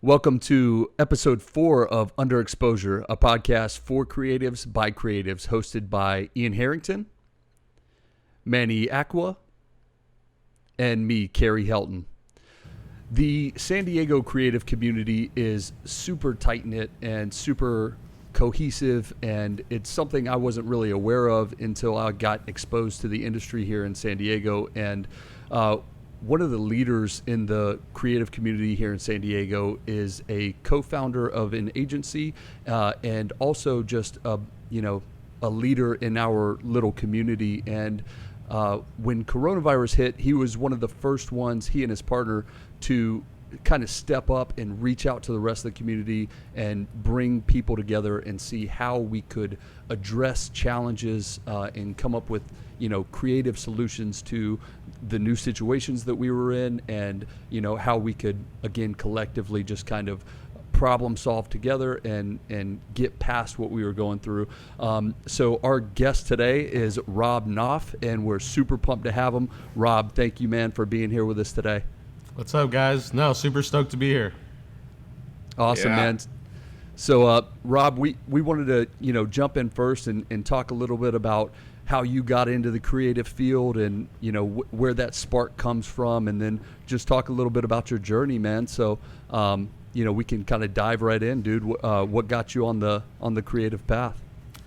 Welcome to episode 4 of Underexposure, a podcast for creatives by creatives, hosted by Ian Harrington, Manny, and me, Kerry Helton. The San Diego creative community is super tight-knit and super cohesive, and it's something I wasn't really aware of until I got exposed to the industry here in San Diego. And one of the leaders in the creative community here in San Diego is a co-founder of an agency and also just a leader in our little community. And when coronavirus hit, he was one of the first ones, he and his partner, to kind of step up and reach out to the rest of the community and bring people together and see how we could address challenges and come up with creative solutions to the new situations that we were in, and how we could again collectively just kind of problem solve together and get past what we were going through. So our guest today is Rob Knauf, and we're super pumped to have him. Rob, thank you, man, for being here with us today. What's up, guys? No, super stoked to be here. Awesome, man. So, Rob, we wanted to, jump in first and talk a little bit about how you got into the creative field and, where that spark comes from, and then just talk a little bit about your journey, man. So, we can kind of dive right in, dude. What got you on the creative path?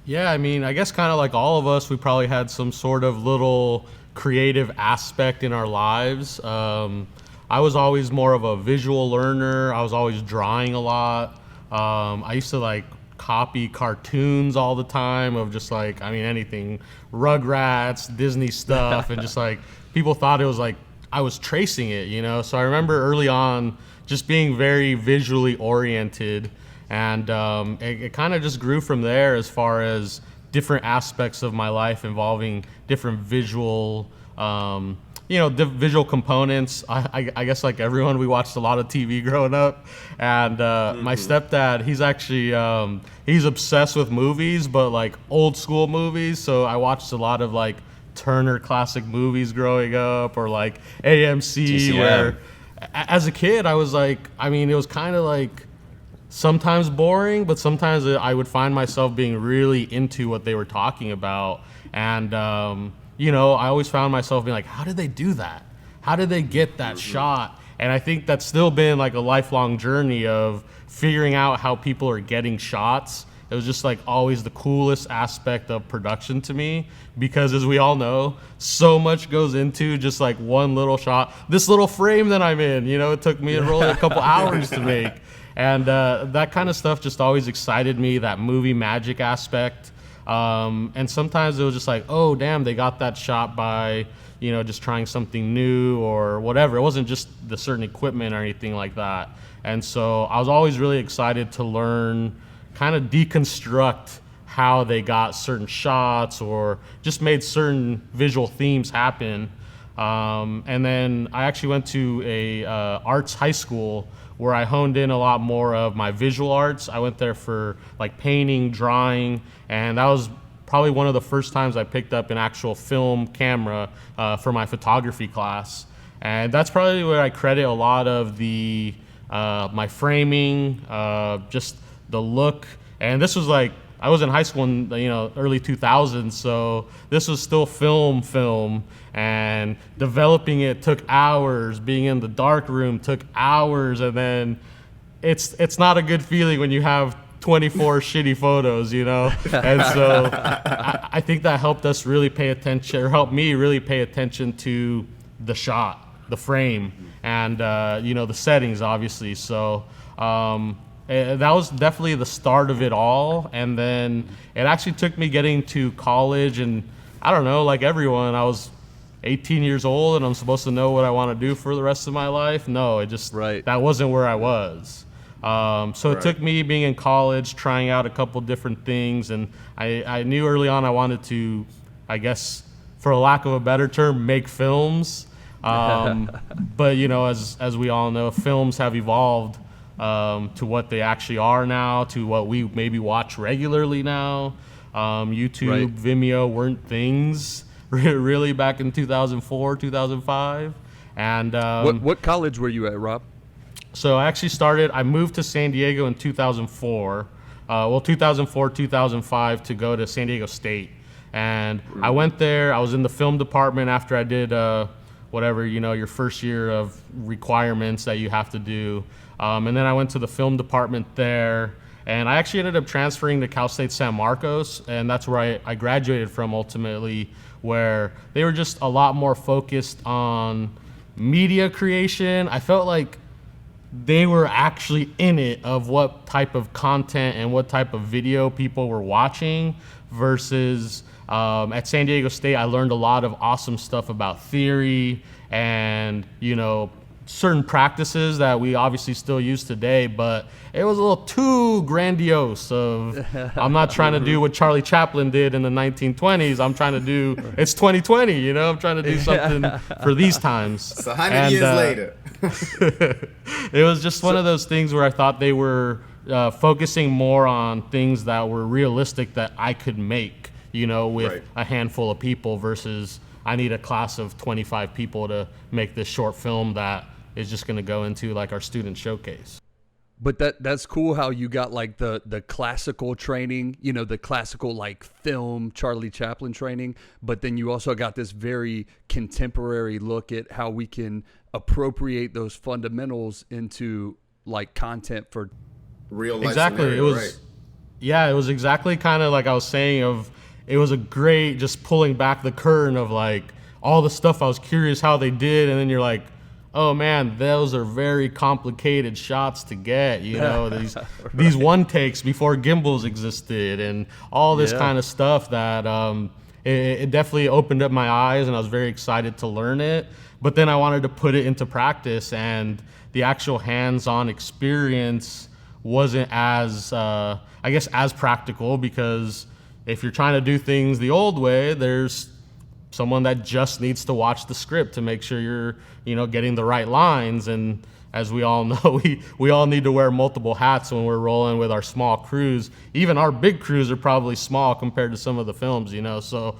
Yeah, I mean, I guess kind of like all of us, we probably had some sort of little creative aspect in our lives. I was always more of a visual learner. I was always drawing a lot. I used to copy cartoons all the time of just anything, Rugrats, Disney stuff, and just people thought it was I was tracing it, So I remember early on just being very visually oriented, and it kind of just grew from there as far as different aspects of my life involving different visual visual components. I guess like everyone, we watched a lot of TV growing up, and my stepdad, he's actually he's obsessed with movies, but old school movies. So I watched a lot of Turner Classic Movies growing up, or AMC. TCM. Where as a kid I was it was kind of sometimes boring, but sometimes I would find myself being really into what they were talking about. And I always found myself being how did they do that? How did they get that shot? And I think that's still been a lifelong journey of figuring out how people are getting shots. It was just always the coolest aspect of production to me, because as we all know, so much goes into just one little shot. This little frame that I'm in, it took me a couple hours to make. And that kind of stuff just always excited me, that movie magic aspect. And sometimes it was just oh, damn, they got that shot by, just trying something new or whatever. It wasn't just the certain equipment or anything like that. And so I was always really excited to learn, kind of deconstruct how they got certain shots or just made certain visual themes happen. And then I actually went to a arts high school where I honed in a lot more of my visual arts. I went there for painting, drawing, and that was probably one of the first times I picked up an actual film camera for my photography class. And that's probably where I credit a lot of the my framing, just the look. And this was I was in high school in early 2000s, so this was still film, and developing it took hours. Being in the dark room took hours, and then it's not a good feeling when you have 24 shitty photos, And so I think that helped us really pay attention, or helped me really pay attention to the shot, the frame, and the settings, obviously. So that was definitely the start of it all. And then it actually took me getting to college, and I don't know, like everyone, I was 18 years old and I'm supposed to know what I want to do for the rest of my life. No, it just, that wasn't where I was. So it took me being in college, trying out a couple different things, and I knew early on I wanted to, I guess, for a lack of a better term, make films. But as we all know, films have evolved to what they actually are now, to what we maybe watch regularly now. YouTube, Vimeo weren't things really back in 2004, 2005. And what college were you at, Rob? So I moved to San Diego in 2004. 2004, 2005 to go to San Diego State. And I went there. I was in the film department after I did whatever, your first year of requirements that you have to do. And then I went to the film department there. And I actually ended up transferring to Cal State San Marcos. And that's where I graduated from ultimately, where they were just a lot more focused on media creation. I felt like they were actually in it of what type of content and what type of video people were watching versus at San Diego State, I learned a lot of awesome stuff about theory and, certain practices that we obviously still use today, but it was a little too grandiose I'm not trying to do what Charlie Chaplin did in the 1920s. I'm trying to do, it's 2020, I'm trying to do something for these times. So 100 years later. It was just one of those things where I thought they were focusing more on things that were realistic that I could make, with a handful of people versus I need a class of 25 people to make this short film that is just going to go into like our student showcase. But that's cool how you got like the classical training, the classical like film Charlie Chaplin training, but then you also got this very contemporary look at how we can appropriate those fundamentals into like content for real life. Exactly. Scenario, it was it was exactly kind of like I was saying it was a great just pulling back the curtain of like all the stuff I was curious how they did, and then you're like, oh man, those are very complicated shots to get, these one takes before gimbals existed and all this kind of stuff that it definitely opened up my eyes, and I was very excited to learn it. But then I wanted to put it into practice, and the actual hands-on experience wasn't as, as practical, because if you're trying to do things the old way, there's someone that just needs to watch the script to make sure you're, getting the right lines. And as we all know, we all need to wear multiple hats when we're rolling with our small crews. Even our big crews are probably small compared to some of the films, So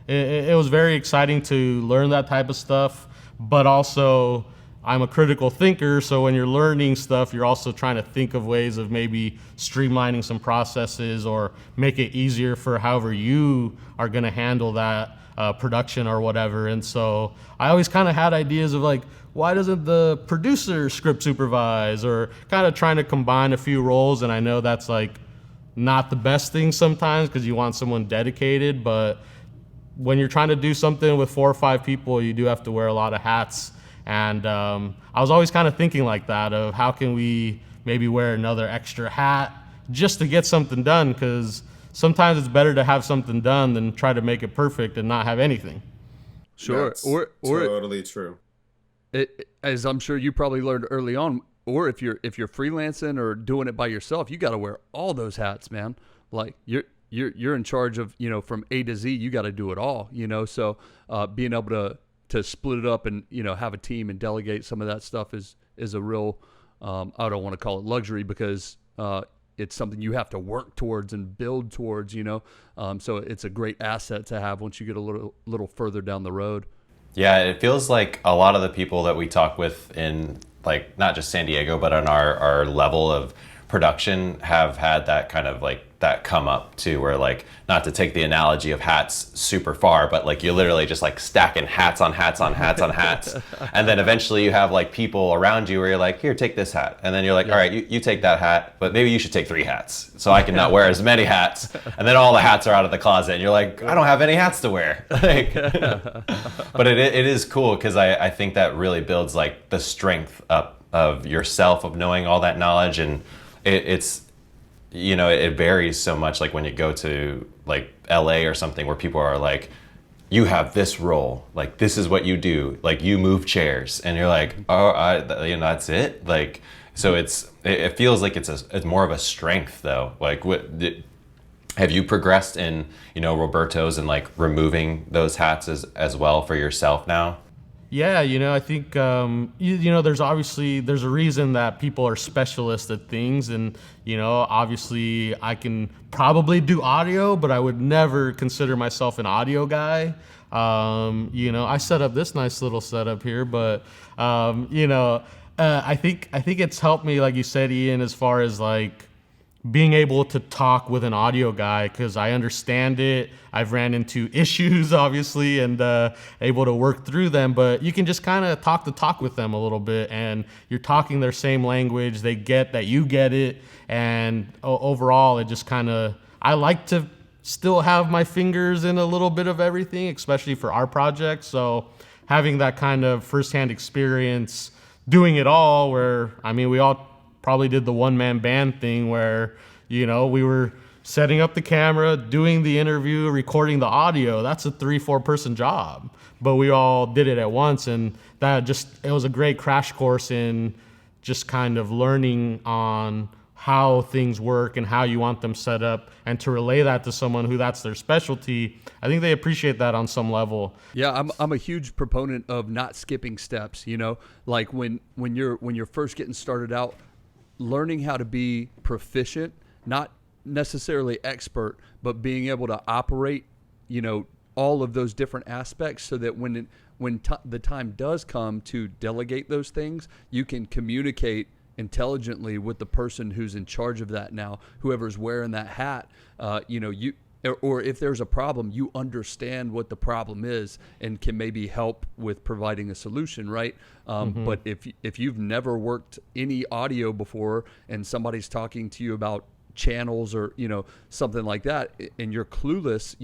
it was very exciting to learn that type of stuff, but also I'm a critical thinker, so when you're learning stuff, you're also trying to think of ways of maybe streamlining some processes or make it easier for however you are going to handle that production or whatever. And so I always kind of had ideas of like, why doesn't the producer script supervise, or kind of trying to combine a few roles. And I know that's like not the best thing sometimes because you want someone dedicated, but when you're trying to do something with 4 or 5 people, you do have to wear a lot of hats. And I was always kind of thinking like that of how can we maybe wear another extra hat just to get something done, because sometimes it's better to have something done than try to make it perfect and not have anything. Sure. That's or totally true. As I'm sure you probably learned early on, or if you're freelancing or doing it by yourself, you got to wear all those hats, man. Like you're in charge of, from A to Z, you got to do it all, so being able to split it up and, have a team and delegate some of that stuff is a real, I don't want to call it luxury, because it's something you have to work towards and build towards, so it's a great asset to have once you get a little further down the road. Yeah, it feels like a lot of the people that we talk with in, like, not just San Diego, but on our level of production have had that kind of like that come up too, where like, not to take the analogy of hats super far, but like you're literally just like stacking hats on hats on hats on hats. And then eventually you have like people around you where you're like, here, take this hat. And then you're like, all right, you take that hat, but maybe you should take 3 hats so I can not wear as many hats. And then all the hats are out of the closet and you're like, I don't have any hats to wear. Like, but it is cool because I think that really builds like the strength up of yourself, of knowing all that knowledge. And it's, it varies so much, like when you go to like LA or something where people are like, you have this role, like this is what you do, like you move chairs, and you're like, oh, that's it. Like, so it feels like it's more of a strength though. Like, have you progressed in, Rowlbertos and like removing those hats as well for yourself now? Yeah, I think, there's a reason that people are specialists at things. And, obviously I can probably do audio, but I would never consider myself an audio guy. I set up this nice little setup here, but, I think it's helped me, like you said, Ian, as far as like being able to talk with an audio guy, because I understand it. I've ran into issues, obviously, and able to work through them. But you can just kind of talk the talk with them a little bit, and you're talking their same language. They get that you get it, and overall, it just kind of. I like to still have my fingers in a little bit of everything, especially for our project. So having that kind of firsthand experience, doing it all, where I mean, we all probably did the one-man band thing where, we were setting up the camera, doing the interview, recording the audio. That's a 3-4 person job, but we all did it at once. And it was a great crash course in just kind of learning on how things work and how you want them set up, and to relay that to someone who that's their specialty. I think they appreciate that on some level. Yeah, I'm a huge proponent of not skipping steps, like when you're first getting started out, learning how to be proficient, not necessarily expert, but being able to operate, all of those different aspects, so that when the time does come to delegate those things, you can communicate intelligently with the person who's in charge of that now, whoever's wearing that hat. Or if there's a problem, you understand what the problem is and can maybe help with providing a solution, right? But if you've never worked any audio before and somebody's talking to you about channels or, something like that, and you're clueless,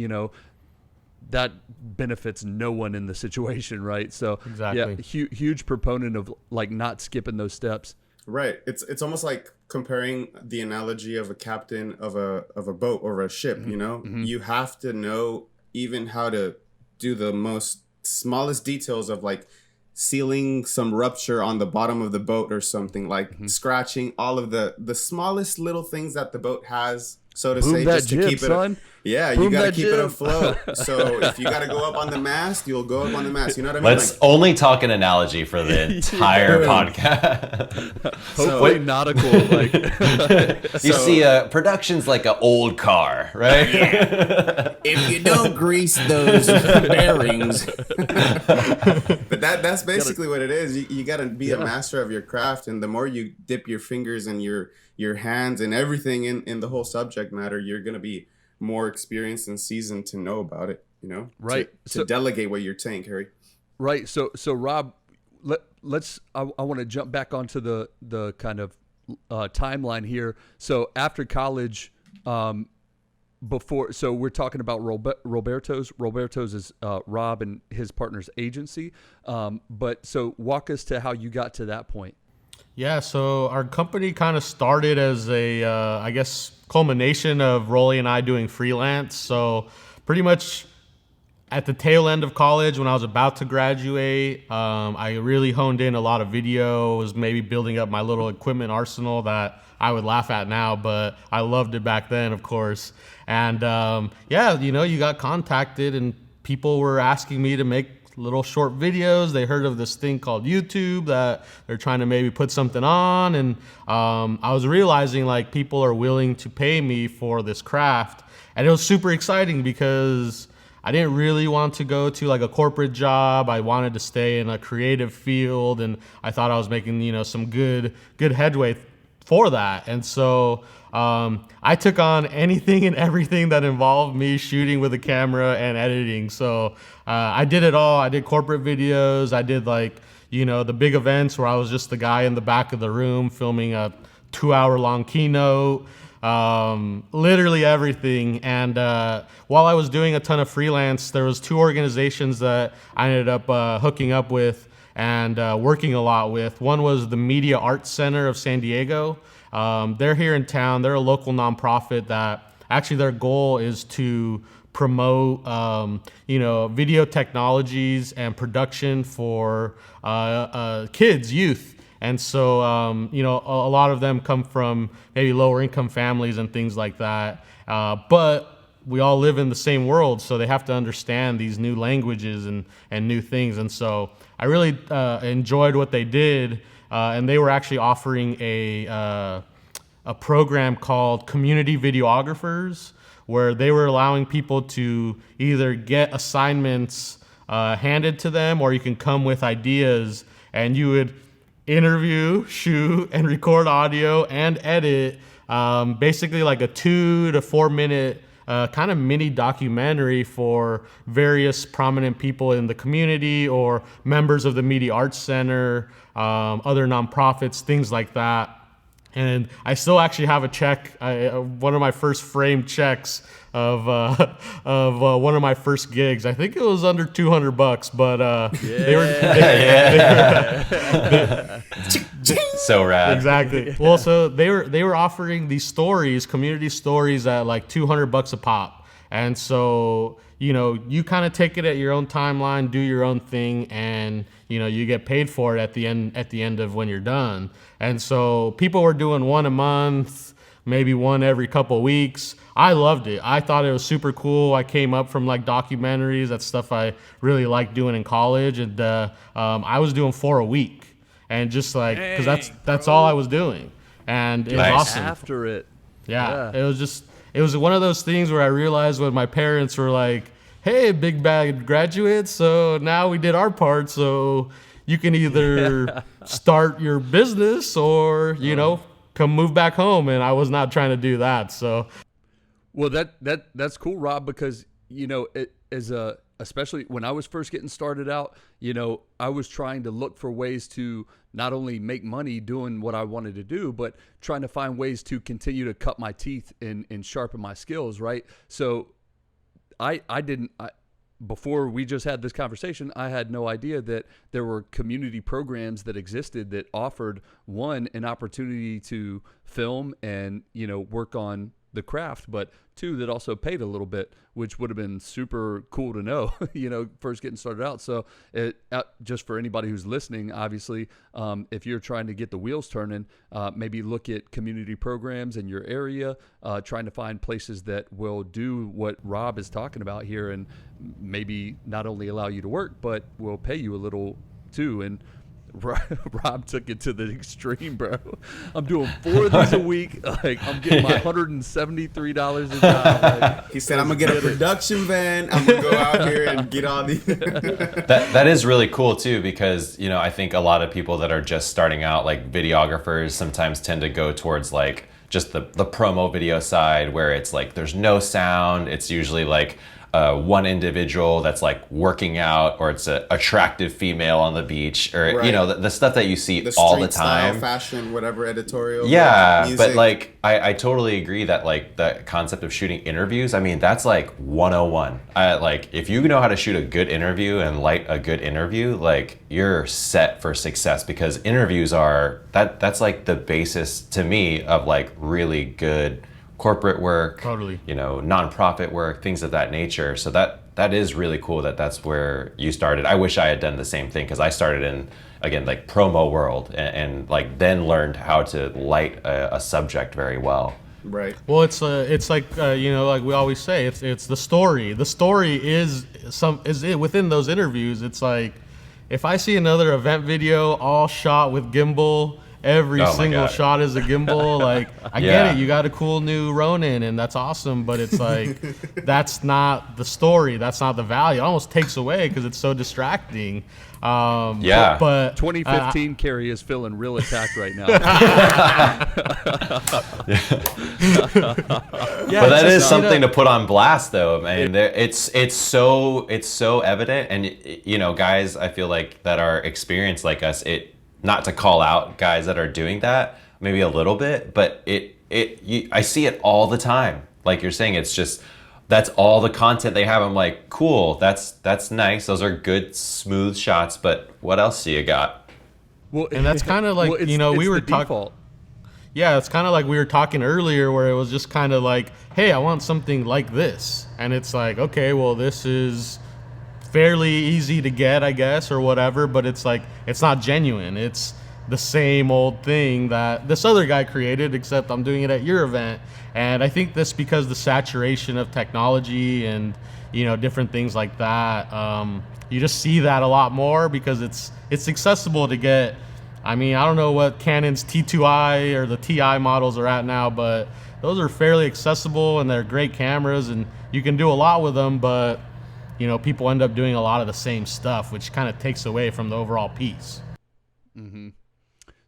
that benefits no one in the situation, right? So exactly. Yeah, huge proponent of like not skipping those steps. Right. It's almost like comparing the analogy of a captain of a boat or a ship, You have to know even how to do the most smallest details of like sealing some rupture on the bottom of the boat or something, like scratching all of the smallest little things that the boat has, so to say, just to keep it. Son. Yeah, Boom, you got to that keep it jib. afloat. So if you got to go up on the mast, you'll go up on the mast. You know what I mean? Let's only talk an analogy for the entire podcast. Hopefully nautical. Like you see, production's like an old car, right? Yeah. If you don't grease those bearings. But that's basically what it is. You got to be a master of your craft, and the more you dip your fingers and your hands and everything in the whole subject matter, you're going to be more experienced and seasoned to know about it, Right. To delegate what you're saying, Kerry. Right. So Rob, let's. I want to jump back onto the kind of timeline here. So after college, so we're talking about Rowlbertos. Rowlbertos is Rob and his partner's agency. But so walk us to how you got to that point. Yeah, so our company kind of started as a, I guess, culmination of Rolly and I doing freelance. So pretty much at the tail end of college, when I was about to graduate, I really honed in a lot of video, was maybe building up my little equipment arsenal that I would laugh at now, but I loved it back then, of course. And you got contacted and people were asking me to make little short videos. They heard of this thing called YouTube that they're trying to maybe put something on. And I was realizing like people are willing to pay me for this craft. And it was super exciting because I didn't really want to go to like a corporate job. I wanted to stay in a creative field, and I thought I was making, some good headway for that. And so I took on anything and everything that involved me shooting with a camera and editing. So I did it all. I did corporate videos. I did the big events where I was just the guy in the back of the room filming a 2-hour-long keynote, literally everything. And while I was doing a ton of freelance, there was 2 organizations that I ended up hooking up with and working a lot with. One was the Media Arts Center of San Diego. They're here in town. They're a local nonprofit that actually their goal is to promote, video technologies and production for kids, youth. And so, a lot of them come from maybe lower income families and things like that. But we all live in the same world, so they have to understand these new languages and new things. And so I really enjoyed what they did. And they were actually offering a program called Community Videographers, where they were allowing people to either get assignments handed to them, or you can come with ideas, and you would interview, shoot, and record audio and edit basically like a 2 to 4 minute kind of mini documentary for various prominent people in the community or members of the Media Arts Center, other nonprofits, things like that. And I still actually have a check, one of my first framed checks of one of my first gigs. I think it was under $200, but they were so rad. Exactly. Well, so they were offering these stories, community stories, at like $200 a pop, and so you kind of take it at your own timeline, do your own thing, and you get paid for it at the end of when you're done. And so people were doing one a month, maybe one every couple of weeks. I loved it. I thought it was super cool. I came up from like documentaries. That's stuff I really liked doing in college, and I was doing 4 a week, and just like because that's all I was doing, and it was awesome. After it, yeah, it was one of those things where I realized when my parents were like, "Hey, big bag graduates, so now we did our part, so you can either start your business or come move back home." And I was not trying to do that. So, well, that's cool, Rob, because especially when I was first getting started out, I was trying to look for ways to not only make money doing what I wanted to do, but trying to find ways to continue to cut my teeth and sharpen my skills, right? So before we just had this conversation, I had no idea that there were community programs that existed that offered, one, an opportunity to film and, work on the craft, but two, that also paid a little bit, which would have been super cool to know, first getting started out. So just for anybody who's listening, obviously, if you're trying to get the wheels turning, maybe look at community programs in your area, trying to find places that will do what Rob is talking about here and maybe not only allow you to work, but will pay you a little too. And Rob took it to the extreme, bro. I'm doing 4 of these a week. Like, I'm getting my $173 a job. Like, he said, "I'm gonna get a production van. I'm gonna go out here and get all these." That is really cool too, because I think a lot of people that are just starting out, like videographers, sometimes tend to go towards like just the promo video side, where it's like there's no sound. It's usually like one individual that's like working out, or it's an attractive female on the beach, or right. The stuff that you see all the time, style, fashion, whatever, editorial, music. But like I totally agree that like the concept of shooting interviews, I mean, that's like 101. Like if you know how to shoot a good interview and light a good interview, like you're set for success, because interviews are that's like the basis to me of like really good corporate work, totally, nonprofit work, things of that nature. So that is really cool that's where you started. I wish I had done the same thing, because I started in, again, like promo world, and like then learned how to light a subject very well. Right. Well, it's like like we always say, it's the story. The story is within those interviews. It's like if I see another event video all shot with gimbal. Every single shot is a gimbal. Like, I get it. You got a cool new Ronin, and that's awesome. But it's like, that's not the story. That's not the value. It almost takes away because it's so distracting. But 2015 Kerry is feeling real attacked right now. But that is something to put on blast, though. I mean, it's so evident, and guys, I feel like that are experienced like us. Not to call out guys that are doing that, maybe a little bit, but I see it all the time. Like you're saying, it's just, that's all the content they have. I'm like, cool, that's nice. Those are good, smooth shots, but what else do you got? Well, and that's kind of like, we were talking. Yeah, it's kind of like we were talking earlier, where it was just kind of like, hey, I want something like this. And it's like, okay, well, this is fairly easy to get, I guess, or whatever, but it's like, it's not genuine. It's the same old thing that this other guy created, except I'm doing it at your event. And I think this, because the saturation of technology and different things like that, you just see that a lot more, because it's accessible to get. I mean, I don't know what Canon's T2i or the TI models are at now, but those are fairly accessible, and they're great cameras, and you can do a lot with them, but people end up doing a lot of the same stuff, which kind of takes away from the overall piece. Mm-hmm.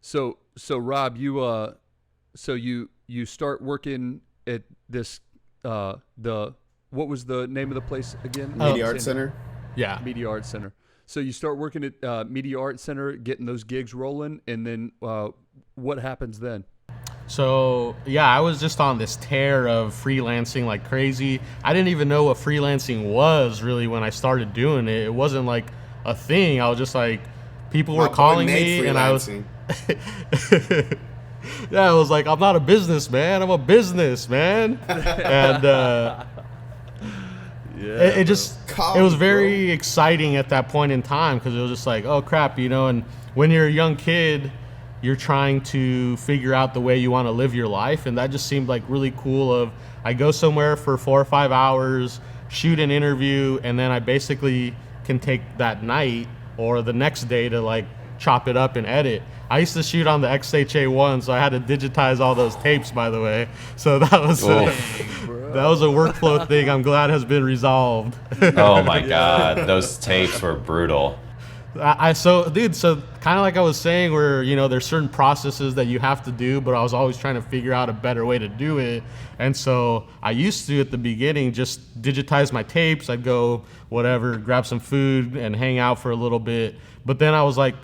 So Rob, you start working at this what was the name of the place again? Media Arts Center. Yeah. Media Arts Center. So you start working at Media Arts Center, getting those gigs rolling, and then what happens then? So, yeah, I was just on this tear of freelancing like crazy. I didn't even know what freelancing was really when I started doing it. It wasn't like a thing. I was just like, people were calling me, and I was... Yeah, I was like, I'm not a businessman. I'm a businessman. And it was very exciting at that point in time because it was just like, oh, crap, and when you're a young kid, you're trying to figure out the way you want to live your life. And that just seemed like really cool I go somewhere for 4 or 5 hours, shoot an interview, and then I basically can take that night or the next day to like chop it up and edit. I used to shoot on the XHA1, so I had to digitize all those tapes, by the way. So that was a workflow thing I'm glad has been resolved. Oh my God, those tapes were brutal. So kind of like I was saying, where there's certain processes that you have to do, but I was always trying to figure out a better way to do it. And so I used to at the beginning just digitize my tapes. I'd go whatever, grab some food and hang out for a little bit. But then I was like,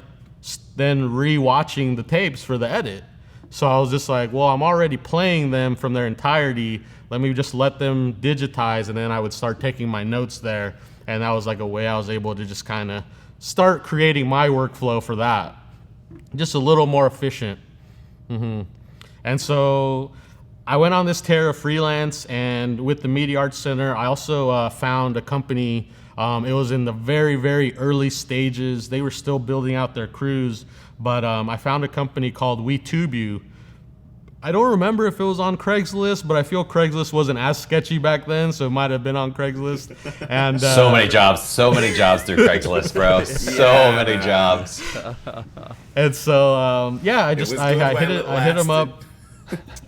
then re-watching the tapes for the edit. So I was just like, well, I'm already playing them from their entirety. Let me just let them digitize, and then I would start taking my notes there. And that was like a way I was able to just kind of start creating my workflow for that. Just a little more efficient. And so I went on this tear of freelance, and with the Media Arts Center, I also found a company. It was in the very, very early stages. They were still building out their crews, but I found a company called We Tube You. I don't remember if it was on Craigslist, but I feel Craigslist wasn't as sketchy back then, so it might have been on Craigslist. And so many jobs through Craigslist, bro. So many jobs. And so I hit him up,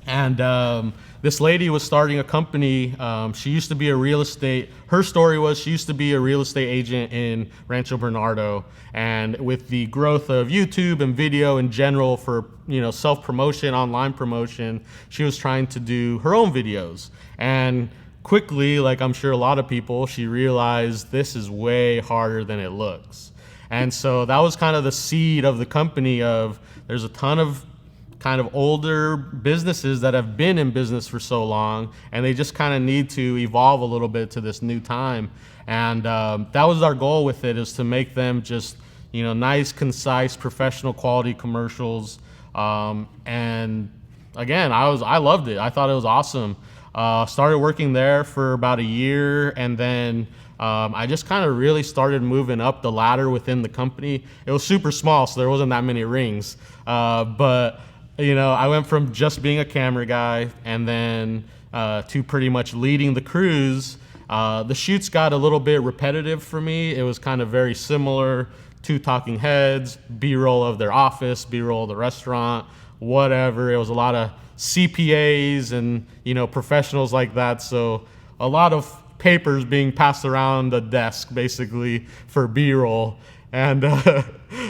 and this lady was starting a company. She used to be her story was she used to be a real estate agent in Rancho Bernardo. And with the growth of YouTube and video in general for, self-promotion, online promotion, she was trying to do her own videos. And quickly, like I'm sure a lot of people, she realized this is way harder than it looks. And so that was kind of the seed of the company there's a ton of kind of older businesses that have been in business for so long, and they just kind of need to evolve a little bit to this new time. And that was our goal with it, is to make them just, nice, concise, professional quality commercials. And again, I loved it. I thought it was awesome. Started working there for about a year, and then I just kind of really started moving up the ladder within the company. It was super small, so there wasn't that many rings. But I went from just being a camera guy and then to pretty much leading the crews. The shoots got a little bit repetitive for me. It was kind of very similar to talking heads, B-roll of their office, B-roll of the restaurant, whatever. It was a lot of CPAs and, professionals like that. So a lot of papers being passed around the desk basically for B-roll. And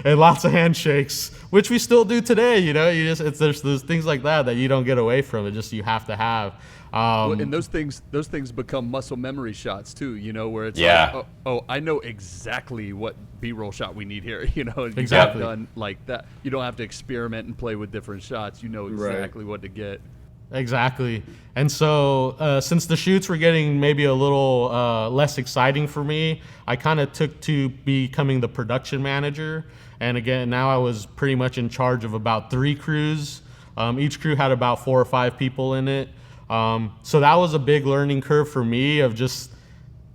lots of handshakes, which we still do today. There's things like that you don't get away from. It just you have to have. And those things become muscle memory shots too. Where it's like, oh, I know exactly what B-roll shot we need here. Exactly done like that. You don't have to experiment and play with different shots. You know exactly what to get. Exactly. And so since the shoots were getting maybe a little less exciting for me, I kind of took to becoming the production manager. And again, now I was pretty much in charge of about 3 crews. Each crew had about 4 or 5 people in it. So that was a big learning curve for me of just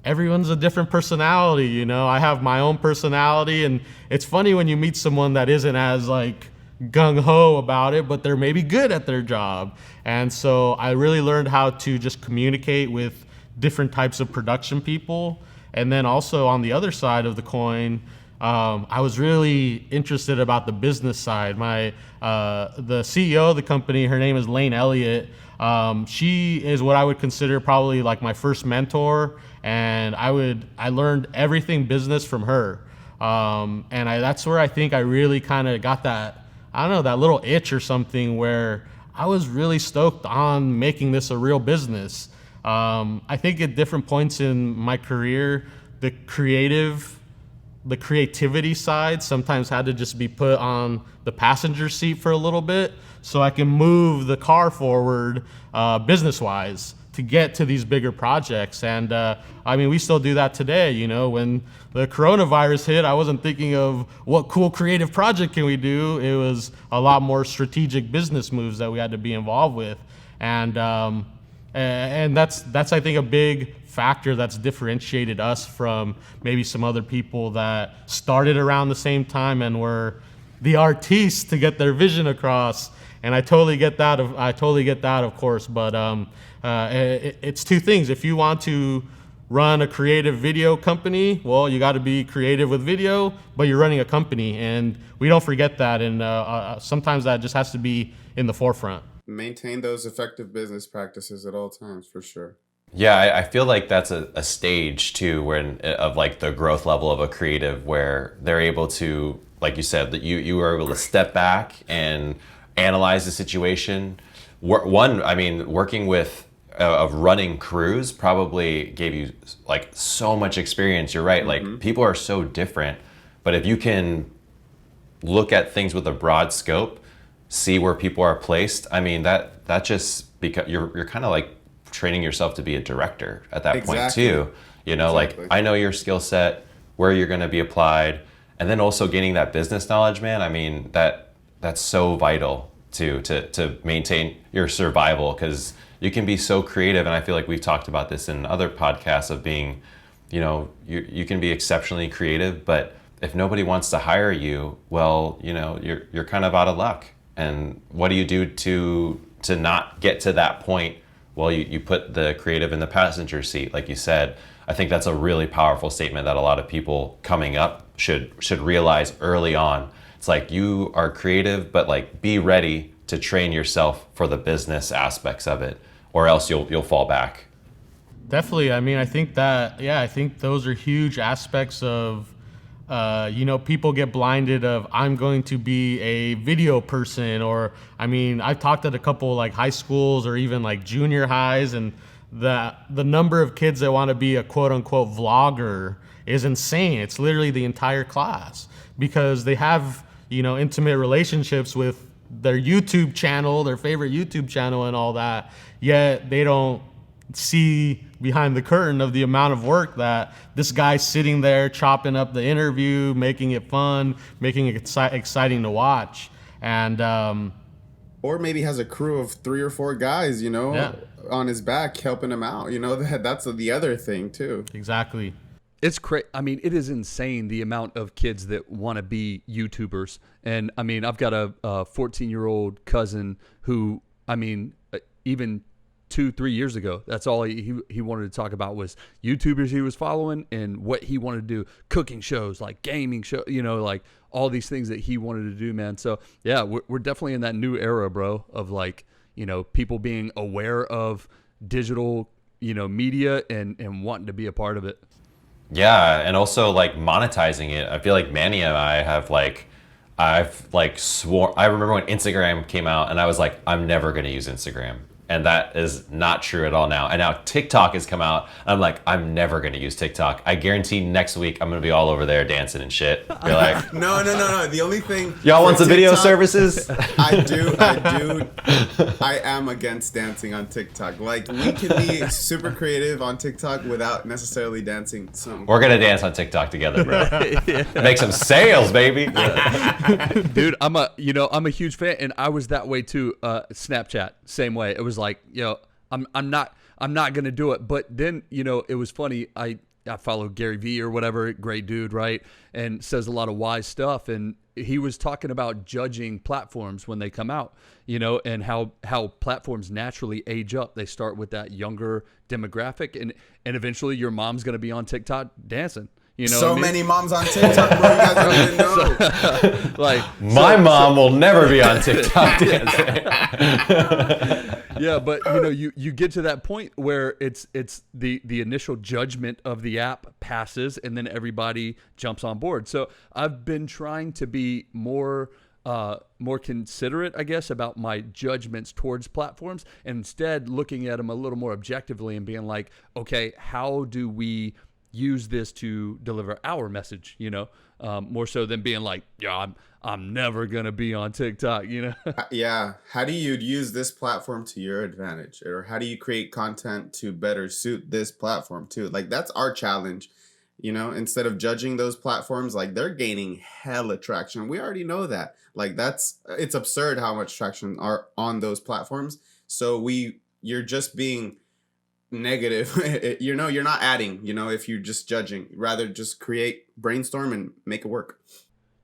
everyone's a different personality. I have my own personality, and it's funny when you meet someone that isn't as like gung-ho about it, but they're maybe good at their job. And so I really learned how to just communicate with different types of production people. And then also on the other side of the coin, I was really interested about the business side. The CEO of the company, her name is Lane Elliott. She is what I would consider probably like my first mentor, and I learned everything business from her. And that's where I think I really kind of got that I don't know, that little itch or something where I was really stoked on making this a real business. I think at different points in my career, the creativity side sometimes had to just be put on the passenger seat for a little bit so I can move the car forward business-wise to get to these bigger projects. And I mean, we still do that today. You know, when the coronavirus hit, I wasn't thinking of what cool creative project can we do. It was a lot more strategic business moves that we had to be involved with. And that's I think a big factor that's differentiated us from maybe some other people that started around the same time and were the artistes to get their vision across. And I totally get that, of course. But it's two things. If you want to run a creative video company, well, you got to be creative with video, but you're running a company, and we don't forget that. And sometimes that just has to be in the forefront. Maintain those effective business practices at all times, for sure. Yeah, I feel like that's a stage too, when of like the growth level of a creative, where they're able to, like you said, that you were able to step back and analyze the situation. I mean, working with of running crews probably gave you like so much experience. You're right, like people are so different, but if you can look at things with a broad scope, see where people are placed, I mean that just, because you're kind of like training yourself to be a director at that point too. You know, like I know your skill set, where you're going to be applied, and then also gaining that business knowledge, man. I mean that's so vital to maintain your survival, because you can be so creative, and I feel like we've talked about this in other podcasts of being, you know, you can be exceptionally creative, but if nobody wants to hire you, well, you know, you're kind of out of luck. And what do you do to not get to that point? Well, you put the creative in the passenger seat, like you said. I think that's a really powerful statement that a lot of people coming up should realize early on. It's like, you are creative, but like be ready to train yourself for the business aspects of it, or else you'll fall back. Definitely. I mean, I think those are huge aspects of, you know, people get blinded of, I'm going to be a video person, or, I mean, I've talked at a couple like high schools or even like junior highs, and the number of kids that want to be a quote unquote vlogger is insane. It's literally the entire class, because they have, you know, intimate relationships with their YouTube channel, their favorite YouTube channel and all that, yet they don't see behind the curtain of the amount of work that this guy's sitting there chopping up the interview, making it fun, making it exciting to watch. And or maybe has a crew of 3 or 4 guys, you know, on his back helping him out. You know, that's the other thing too. Exactly. It's crazy. I mean, it is insane the amount of kids that want to be YouTubers. And I mean, I've got a 14-year-old cousin who, I mean, even 2-3 years ago, that's all he wanted to talk about was YouTubers he was following and what he wanted to do, cooking shows, like gaming show, you know, like all these things that he wanted to do, man. So yeah, we're definitely in that new era, bro, of like, you know, people being aware of digital, you know, media and wanting to be a part of it. Yeah, and also like monetizing it. I feel like Manny and I have like, I've like swore, I remember when Instagram came out and I was like, I'm never going to use Instagram. And that is not true at all now. And now TikTok has come out. I'm like, I'm never going to use TikTok. I guarantee next week I'm going to be all over there dancing and shit. Be like, No. The only thing... Y'all want some video services? I do. I am against dancing on TikTok. Like, we can be super creative on TikTok without necessarily dancing. We're going to dance on TikTok together, bro. Make some sales, baby. Dude, I'm a huge fan, and I was that way too. Snapchat, same way. It was like, you know, I'm not gonna do it. But then, you know, it was funny. I follow Gary Vee or whatever, great dude, right? And says a lot of wise stuff. And he was talking about judging platforms when they come out, you know, and how platforms naturally age up. They start with that younger demographic, and eventually your mom's gonna be on TikTok dancing. You know, so many moms on TikTok, bro. You guys don't even know. Like, my mom will never be on TikTok dancing. Yeah, but you know, you get to that point where it's the initial judgment of the app passes, and then everybody jumps on board. So I've been trying to be more more considerate, I guess, about my judgments towards platforms, and instead looking at them a little more objectively and being like, okay, how do we use this to deliver our message, more so than being like, yeah, I'm never going to be on TikTok, Yeah. How do you use this platform to your advantage? Or how do you create content to better suit this platform too? Like, that's our challenge, instead of judging those platforms, like they're gaining hella traction. We already know that. Like, it's absurd how much traction are on those platforms. So you're just being negative. You're not adding, if you're just judging. Rather just brainstorm and make it work.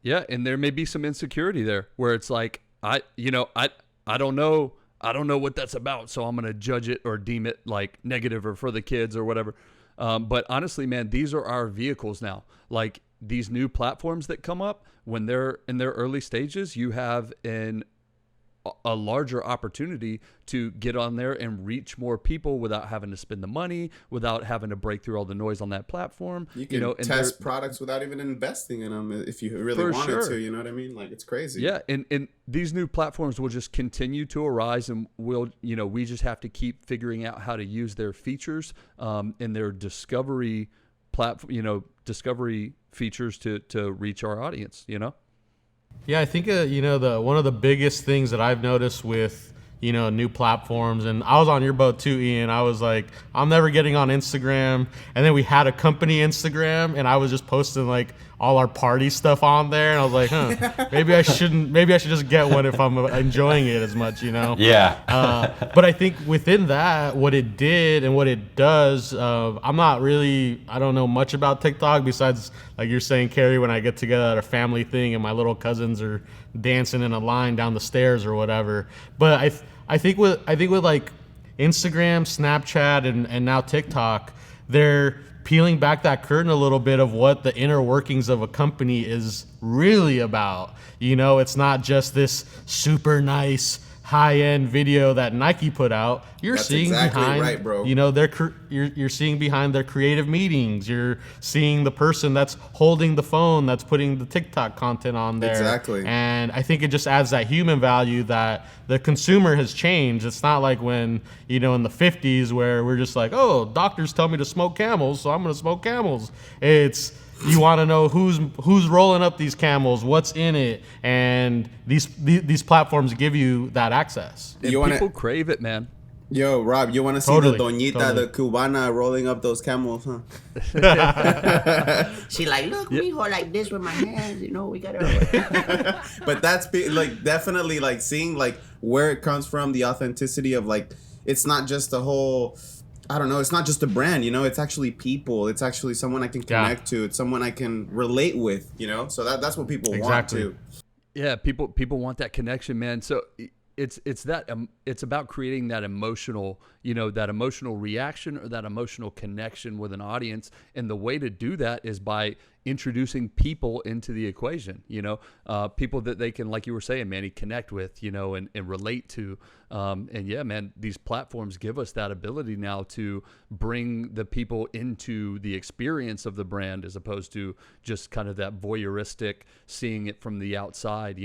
Yeah, and there may be some insecurity there where it's like, I don't know what that's about, so I'm going to judge it or deem it like negative or for the kids or whatever. But honestly, man, these are our vehicles now. Like, these new platforms that come up, when they're in their early stages, you have a larger opportunity to get on there and reach more people without having to spend the money, without having to break through all the noise on that platform. You can test products without even investing in them if you really wanted to. You know what I mean? Like, it's crazy. Yeah, and these new platforms will just continue to arise, and we just have to keep figuring out how to use their features and their discovery discovery features to reach our audience. Yeah, I think one of the biggest things that I've noticed with new platforms, and I was on your boat too, Ian. I was like, I'm never getting on Instagram, and then we had a company Instagram, and I was just posting like all our party stuff on there, and I was like, maybe I shouldn't. Maybe I should just get one if I'm enjoying it as much, Yeah. But I think within that, what it did and what it does, I don't know much about TikTok besides, like you're saying, Kerry, when I get together at a family thing and my little cousins are dancing in a line down the stairs or whatever. But I think with like Instagram, Snapchat, and now TikTok, they're peeling back that curtain a little bit of what the inner workings of a company is really about. It's not just this super nice high-end video that Nike put out. That's seeing exactly behind, right, bro. You're seeing behind their creative meetings. You're seeing the person that's holding the phone, that's putting the TikTok content on there. Exactly. And I think it just adds that human value that the consumer has changed. It's not like when, in the 50s where we're just like, oh, doctors tell me to smoke Camels, so I'm going to smoke Camels. It's, you want to know who's rolling up these Camels, what's in it, and these platforms give you that access. And people crave it, man. Yo, Rob, you want to see the Doñita, the Cubana, rolling up those Camels, huh? She like, look, mijo, like this with my hands, we gotta. But that's definitely like seeing like where it comes from, the authenticity of like, it's not just a whole, I don't know, it's not just a brand, it's actually people. It's actually someone I can connect to. It's someone I can relate with, so that's what people want to. Yeah, people want that connection, man. So it's about creating that emotional, that emotional reaction or that emotional connection with an audience. And the way to do that is by introducing people into the equation, people that they can, like you were saying, Manny, connect with, and relate to. And yeah, man, these platforms give us that ability now to bring the people into the experience of the brand as opposed to just kind of that voyeuristic seeing it from the outside,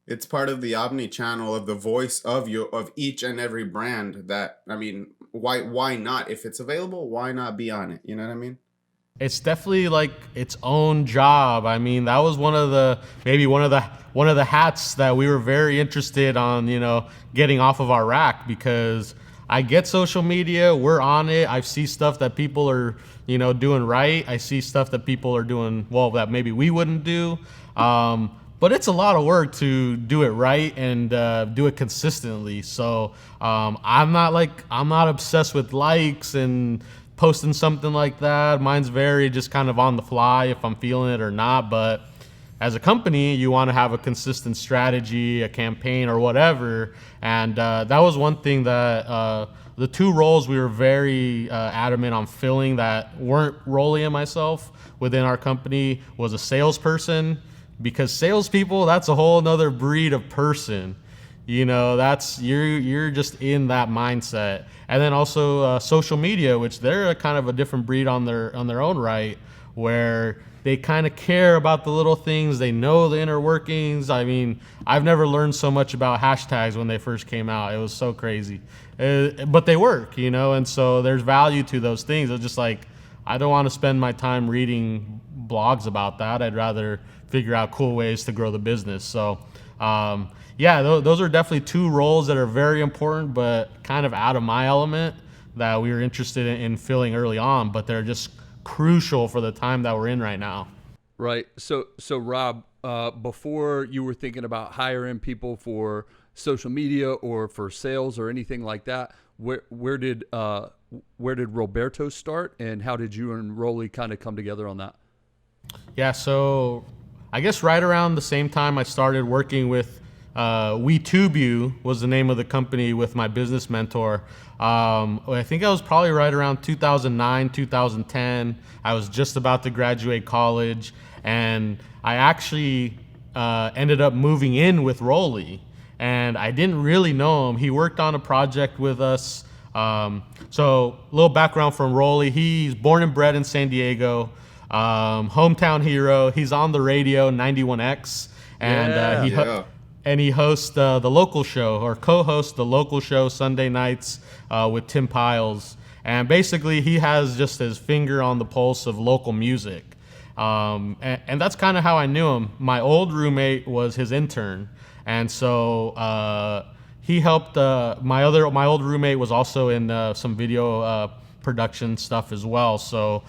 It's part of the omni-channel of the voice of each and every brand. That, I mean, why not? If it's available, why not be on it? You know what I mean? It's definitely like its own job. I mean, that was one of the hats that we were very interested on, getting off of our rack, because I get social media, we're on it. I see stuff that people are, doing right. I see stuff that people are doing well that maybe we wouldn't do. But it's a lot of work to do it right and do it consistently. So I'm not obsessed with likes and posting something like that. Mine's very just kind of on the fly if I'm feeling it or not. But as a company, you want to have a consistent strategy, a campaign, or whatever. And that was one thing that the two roles we were very adamant on filling that weren't Rolly and myself within our company was a salesperson. Because salespeople, that's a whole nother breed of person. That's you're just in that mindset. And then also social media, which they're kind of a different breed on their own right, where they kind of care about the little things. They know the inner workings. I mean, I've never learned so much about hashtags when they first came out. It was so crazy. But they work, you know, and so there's value to those things. It's just like, I don't want to spend my time reading blogs about that. I'd rather figure out cool ways to grow the business. So, those are definitely two roles that are very important, but kind of out of my element that we were interested in filling early on, but they're just crucial for the time that we're in right now. Right. So Rob, before you were thinking about hiring people for social media or for sales or anything like that, where did Rowlbertos start, and how did you and Rolly kind of come together on that? Yeah, so I guess right around the same time I started working with We Tube You was the name of the company with my business mentor. I think I was probably right around 2009, 2010. I was just about to graduate college, and I actually ended up moving in with Rolly, and I didn't really know him. He worked on a project with us. So a little background from Rolly. He's born and bred in San Diego, hometown hero. He's on the radio, 91X, and he hosts the local show, or co-hosts the local show Sunday nights with Tim Piles. And basically, he has just his finger on the pulse of local music. And that's kind of how I knew him. My old roommate was his intern. And so he helped, my old roommate was also in some video production stuff as well. So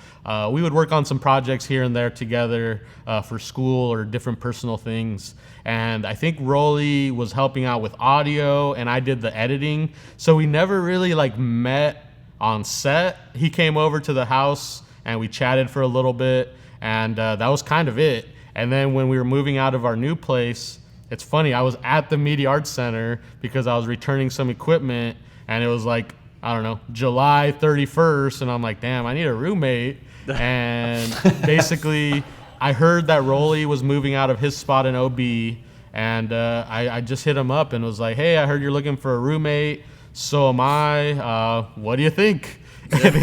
we would work on some projects here and there together for school or different personal things. And I think Rolly was helping out with audio, and I did the editing. So we never really met on set. He came over to the house and we chatted for a little bit, and that was kind of it. And then when we were moving out of our new place, it's funny, I was at the Media Arts Center because I was returning some equipment, and it was July 31st, and I'm like, damn, I need a roommate. And basically, I heard that Rolly was moving out of his spot in OB, and I just hit him up and was like, hey, I heard you're looking for a roommate. So am I. What do you think? And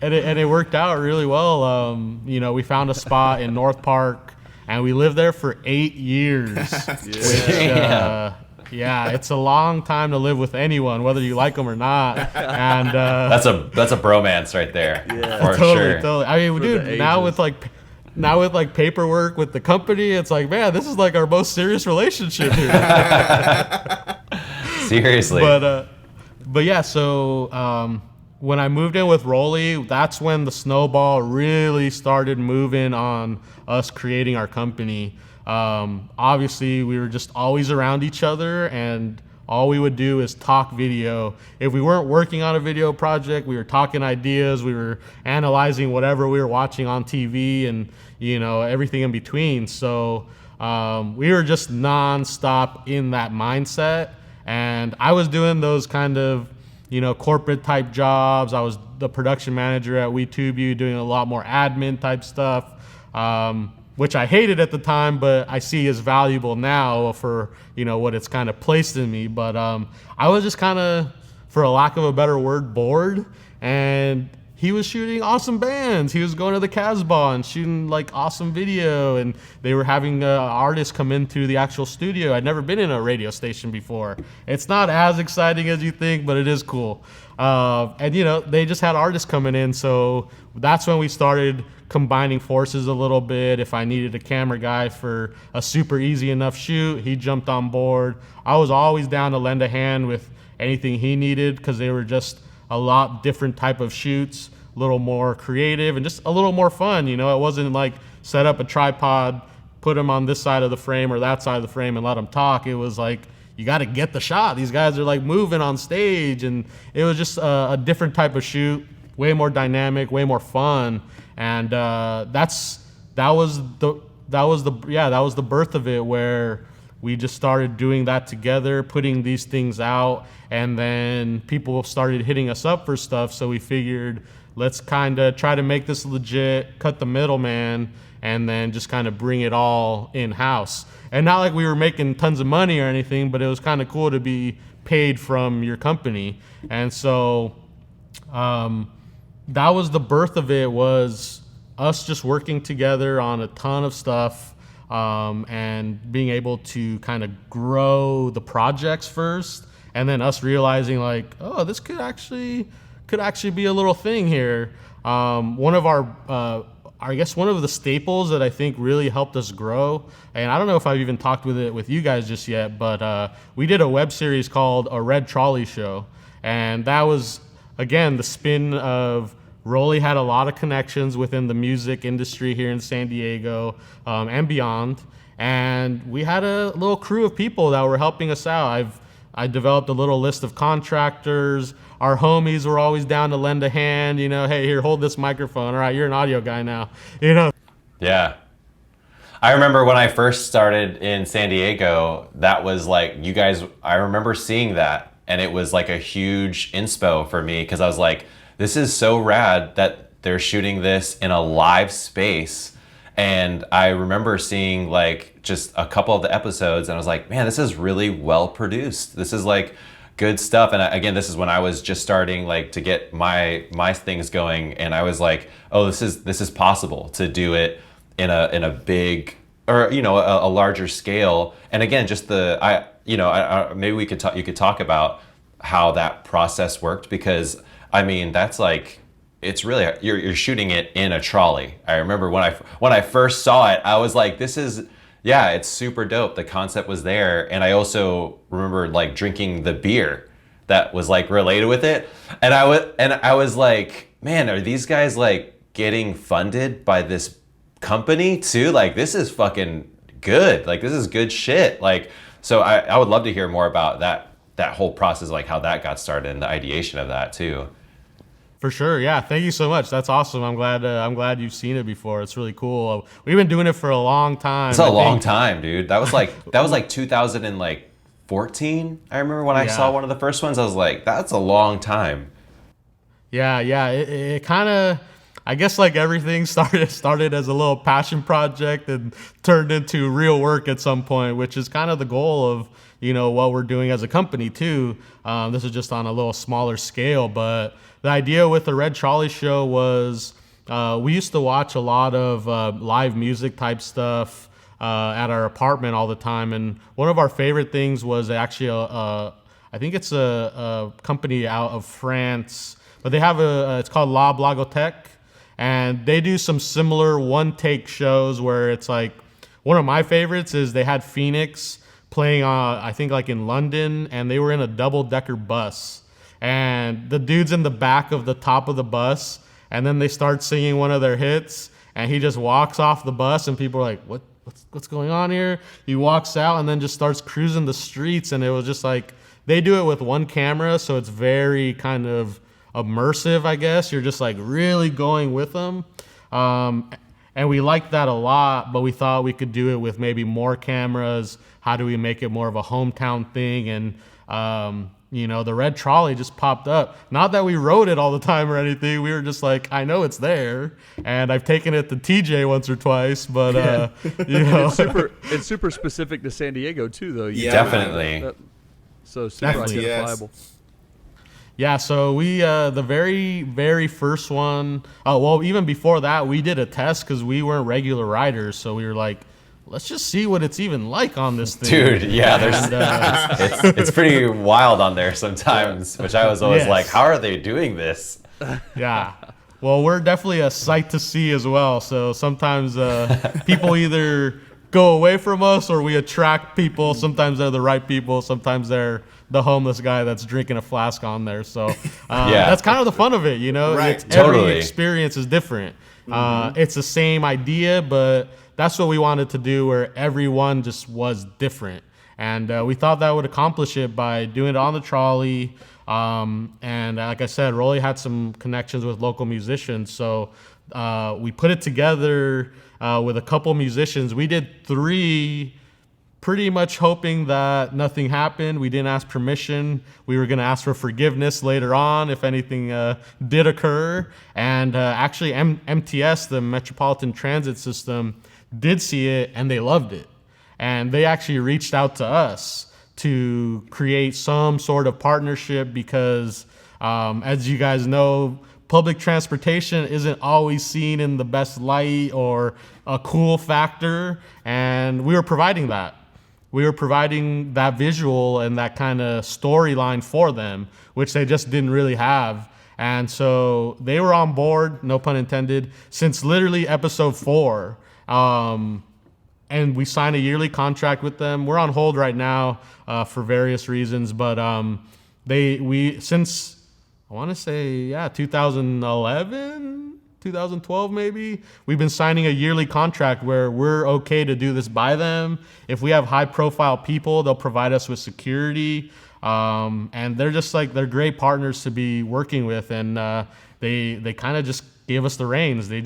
it worked out really well. We found a spot in North Park, and we lived there for 8 years. It's a long time to live with anyone, whether you like them or not. And that's a bromance right there. Yeah, totally. I mean, dude, now with paperwork with the company, it's like, man, this is our most serious relationship here. Seriously. But yeah, so when I moved in with Rolly, that's when the snowball really started moving on us creating our company. Obviously, we were just always around each other, and all we would do is talk video. If we weren't working on a video project, we were talking ideas, we were analyzing whatever we were watching on TV, and everything in between. So we were just nonstop in that mindset, and I was doing those kind of corporate type jobs. I was the production manager at WeTube, doing a lot more admin type stuff, which I hated at the time, but I see as valuable now for what it's kind of placed in me. But I was just kind of, for a lack of a better word, bored. And he was shooting awesome bands. He was going to the Casbah and shooting awesome video, and they were having artists come into the actual studio. I'd never been in a radio station before. It's not as exciting as you think, but it is cool. And they just had artists coming in, so that's when we started combining forces a little bit. If I needed a camera guy for a super easy enough shoot, he jumped on board. I was always down to lend a hand with anything he needed, because they were just a lot different type of shoots, a little more creative and just a little more fun. It wasn't set up a tripod, put them on this side of the frame or that side of the frame and let them talk. It was you got to get the shot. These guys are moving on stage, and it was just a different type of shoot, way more dynamic, way more fun. And that was the birth of it, where we just started doing that together, putting these things out, and then people started hitting us up for stuff. So we figured, let's kind of try to make this legit, cut the middleman, and then just kind of bring it all in-house. And not we were making tons of money or anything, but it was kind of cool to be paid from your company. And so that was the birth of it, was us just working together on a ton of stuff, and being able to kind of grow the projects first, and then us realizing like, oh, this could actually be a little thing here. One of our I guess one of the staples that I think really helped us grow, and I don't know if I've even talked with you guys just yet, but we did a web series called A Red Trolley Show, and that was, again, the spin of Rolly had a lot of connections within the music industry here in San Diego, and beyond, and we had a little crew of people that were helping us out. I developed a little list of contractors. Our homies were always down to lend a hand, hey, here, hold this microphone. All right, you're an audio guy now, Yeah. I remember when I first started in San Diego, that was like, you guys, I remember seeing that, and it was like a huge inspo for me, because I was like, this is so rad that they're shooting this in a live space. And I remember seeing like just a couple of the episodes, and I was like, man, this is really well produced. This is like good stuff. And again, this is when I was just starting like to get my things going, and I was like, oh, this is possible to do it in a big, or a larger scale. And again, just maybe you could talk about how that process worked, because I mean, that's like, it's really, you're shooting it in a trolley. I remember when I first saw it, I was like, it's super dope. The concept was there. And I also remember like drinking the beer that was like related with it. And I was like, man, are these guys like getting funded by this company too? Like, this is fucking good. Like, this is good shit. Like, so I would love to hear more about that whole process, like how that got started and the ideation of that too. For sure, yeah. Thank you so much. That's awesome. I'm glad you've seen it before. It's really cool. We've been doing it for a long time. It's a long time, dude. That was like 2014. I remember when I saw one of the first ones. I was like, that's a long time. Yeah. It kind of, I guess, like everything started as a little passion project and turned into real work at some point, which is kind of the goal of what we're doing as a company too. This is just on a little smaller scale, but the idea with the Red Trolley Show was we used to watch a lot of live music type stuff at our apartment all the time, and one of our favorite things was actually I think it's a company out of France, but they have it's called La Blagothèque, and they do some similar one-take shows where it's like, one of my favorites is they had Phoenix playing I think like in London, and they were in a double-decker bus. And the dude's in the back of the top of the bus, and then they start singing one of their hits, and he just walks off the bus, and people are like, what's going on here? He walks out and then just starts cruising the streets, and it was just like, they do it with one camera, so it's very kind of immersive, I guess. You're just like really going with them. And we liked that a lot, but we thought we could do it with maybe more cameras. How do we make it more of a hometown thing? And the Red Trolley just popped up. Not that we rode it all the time or anything. We were just like, I know it's there, and I've taken it to TJ once or twice, but it's super specific to San Diego too, though. Definitely. So super identifiable. Yes. Yeah, so we the very, very first one, even before that, we did a test because we weren't regular riders, so we were like, let's just see what it's even like on this thing. Dude, yeah, it's pretty wild on there sometimes, which I was always like, how are they doing this? Yeah. Well, we're definitely a sight to see as well, so sometimes people either go away from us or we attract people. Sometimes they're the right people, sometimes they're the homeless guy that's drinking a flask on there. So that's kind of the fun of it, Right. Every experience is different. It's the same idea, but that's what we wanted to do, where everyone just was different. And we thought that would accomplish it by doing it on the trolley. And like I said, Rolly had some connections with local musicians. So we put it together with a couple musicians. We did 3, pretty much hoping that nothing happened. We didn't ask permission. We were going to ask for forgiveness later on if anything did occur. And actually MTS, the Metropolitan Transit System, did see it and they loved it. And they actually reached out to us to create some sort of partnership because, as you guys know, public transportation isn't always seen in the best light or a cool factor, and we were providing that. We were providing that visual and that kind of storyline for them, which they just didn't really have. And so they were on board, no pun intended, since literally episode 4. And we signed a yearly contract with them. We're on hold right now for various reasons, but since I want to say 2011, 2012 maybe, we've been signing a yearly contract where we're okay to do this by them. If we have high profile people, they'll provide us with security. And they're great partners to be working with, and they kind of just gave us the reins. They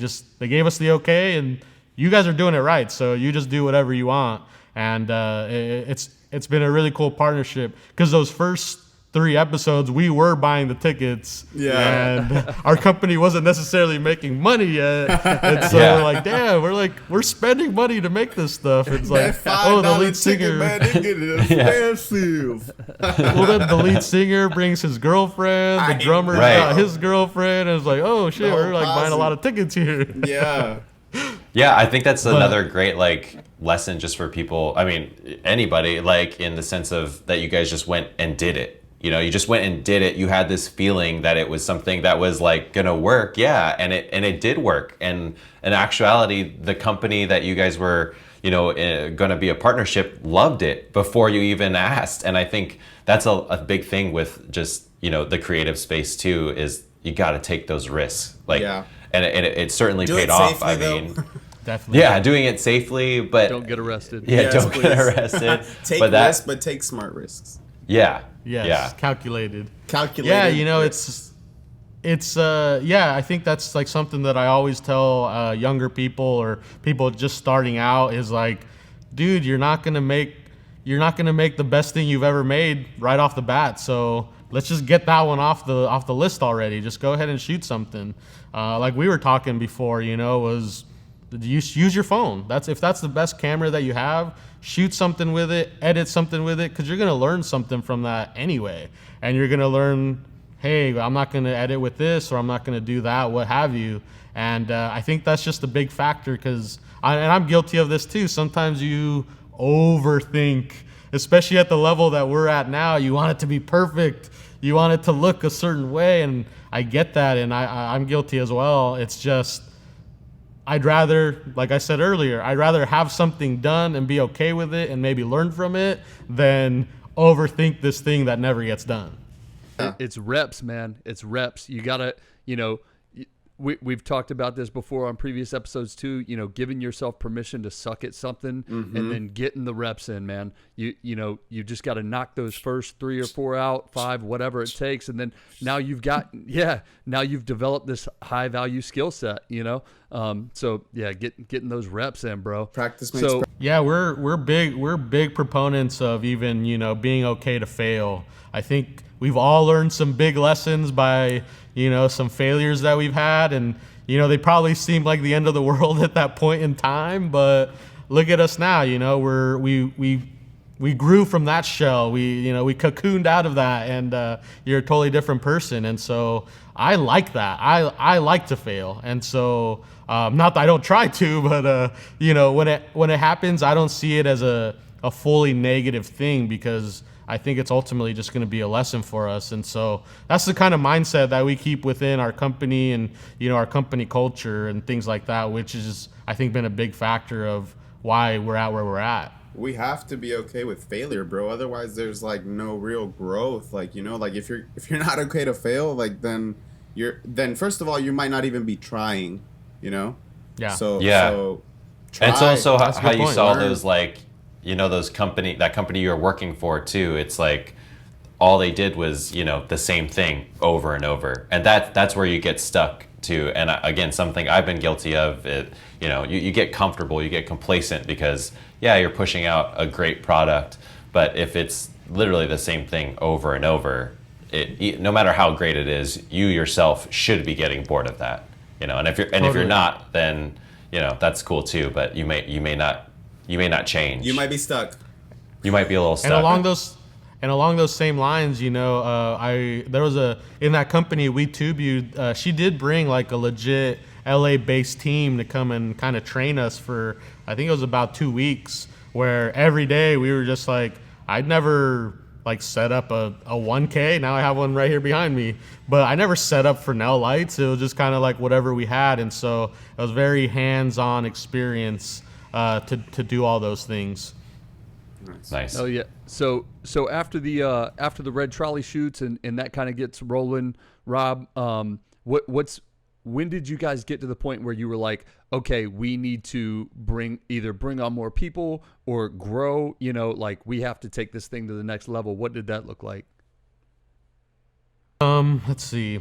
gave us the okay, and you guys are doing it right, so you just do whatever you want. And it's been a really cool partnership, because those first 3 episodes we were buying the tickets, and our company wasn't necessarily making money yet, and so we're like, damn, we're spending money to make this stuff. It's like, oh, the lead singer, man, they get it expensive. well, then the lead singer brings his girlfriend, the drummer got his girlfriend, and it's like, oh shit, we're like buying a lot of tickets here. Yeah, I think that's another great like lesson just for people. I mean, anybody, like in the sense of that you guys just went and did it. You know, you just went and did it. You had this feeling that it was something that was like gonna work, and it did work. And in actuality, the company that you guys were, gonna be a partnership loved it before you even asked. And I think that's a big thing with just the creative space too, is you got to take those risks. And it certainly paid off. Safely, I mean, definitely. Yeah, doing it safely, but Don't get arrested. Yeah, don't get arrested. Take risks, but take smart risks. Yeah. Yes, Yeah. calculated. Yeah, it's I think that's like something that I always tell younger people or people just starting out is like, dude, you're not gonna make the best thing you've ever made right off the bat. So let's just get that one off the list already. Just go ahead and shoot something. Like we were talking before, was use your phone. If that's the best camera that you have, shoot something with it, edit something with it, because you're gonna learn something from that anyway. And you're gonna learn, hey, I'm not gonna edit with this, or I'm not gonna do that, what have you. And I think that's just a big factor, because I'm guilty of this too. Sometimes you overthink, especially at the level that we're at now. You want it to be perfect. You want it to look a certain way, and I get that, and I'm guilty as well. It's just, I'd rather, like I said earlier, I'd rather have something done and be okay with it and maybe learn from it than overthink this thing that never gets done. It's reps, man. It's reps. You gotta, we've talked about this before on previous episodes too. Giving yourself permission to suck at something and then getting the reps in, man. You just got to knock those first 3 or 4 out, 5, whatever it takes, and then now you've developed this high value skill set. So yeah, getting those reps in, bro. Practice makes yeah, we're big proponents of even being okay to fail. I think we've all learned some big lessons by some failures that we've had, and they probably seem like the end of the world at that point in time, but look at us now. We grew from that shell. We cocooned out of that, and you're a totally different person. And so I like that. I like to fail, and so not that I don't try to, but when it happens, I don't see it as a fully negative thing, because I think it's ultimately just going to be a lesson for us. And so that's the kind of mindset that we keep within our company and, our company culture and things like that, which is, I think, been a big factor of why we're at where we're at. We have to be okay with failure, bro. Otherwise, there's like no real growth. Like, like if you're not okay to fail, like then first of all, you might not even be trying, Yeah. So and it's also how you point. saw Learn. those like that company you're working for too. It's like all they did was the same thing over and over, and that's where you get stuck too. And again, something I've been guilty of. You get comfortable, you get complacent, because you're pushing out a great product, but if it's literally the same thing over and over, no matter how great it is, you yourself should be getting bored of that. And if you're not, then that's cool too. But you may not change. you might be stuck. You might be a little stuck. And And along those same lines, there was in that company We Tube You, she did bring like a legit LA based team to come and kind of train us for, I think it was about 2 weeks, where every day we were just like, I'd never like set up a 1K. Now I have one right here behind me, but I never set up Fresnel lights. It was just kind of like whatever we had. And so it was very hands-on experience to do all those things. Nice. Oh yeah. So after the red trolley shoots and that kind of gets rolling, Rob, when did you guys get to the point where you were like, okay, we need to bring on more people or grow, like we have to take this thing to the next level? What did that look like? Let's see.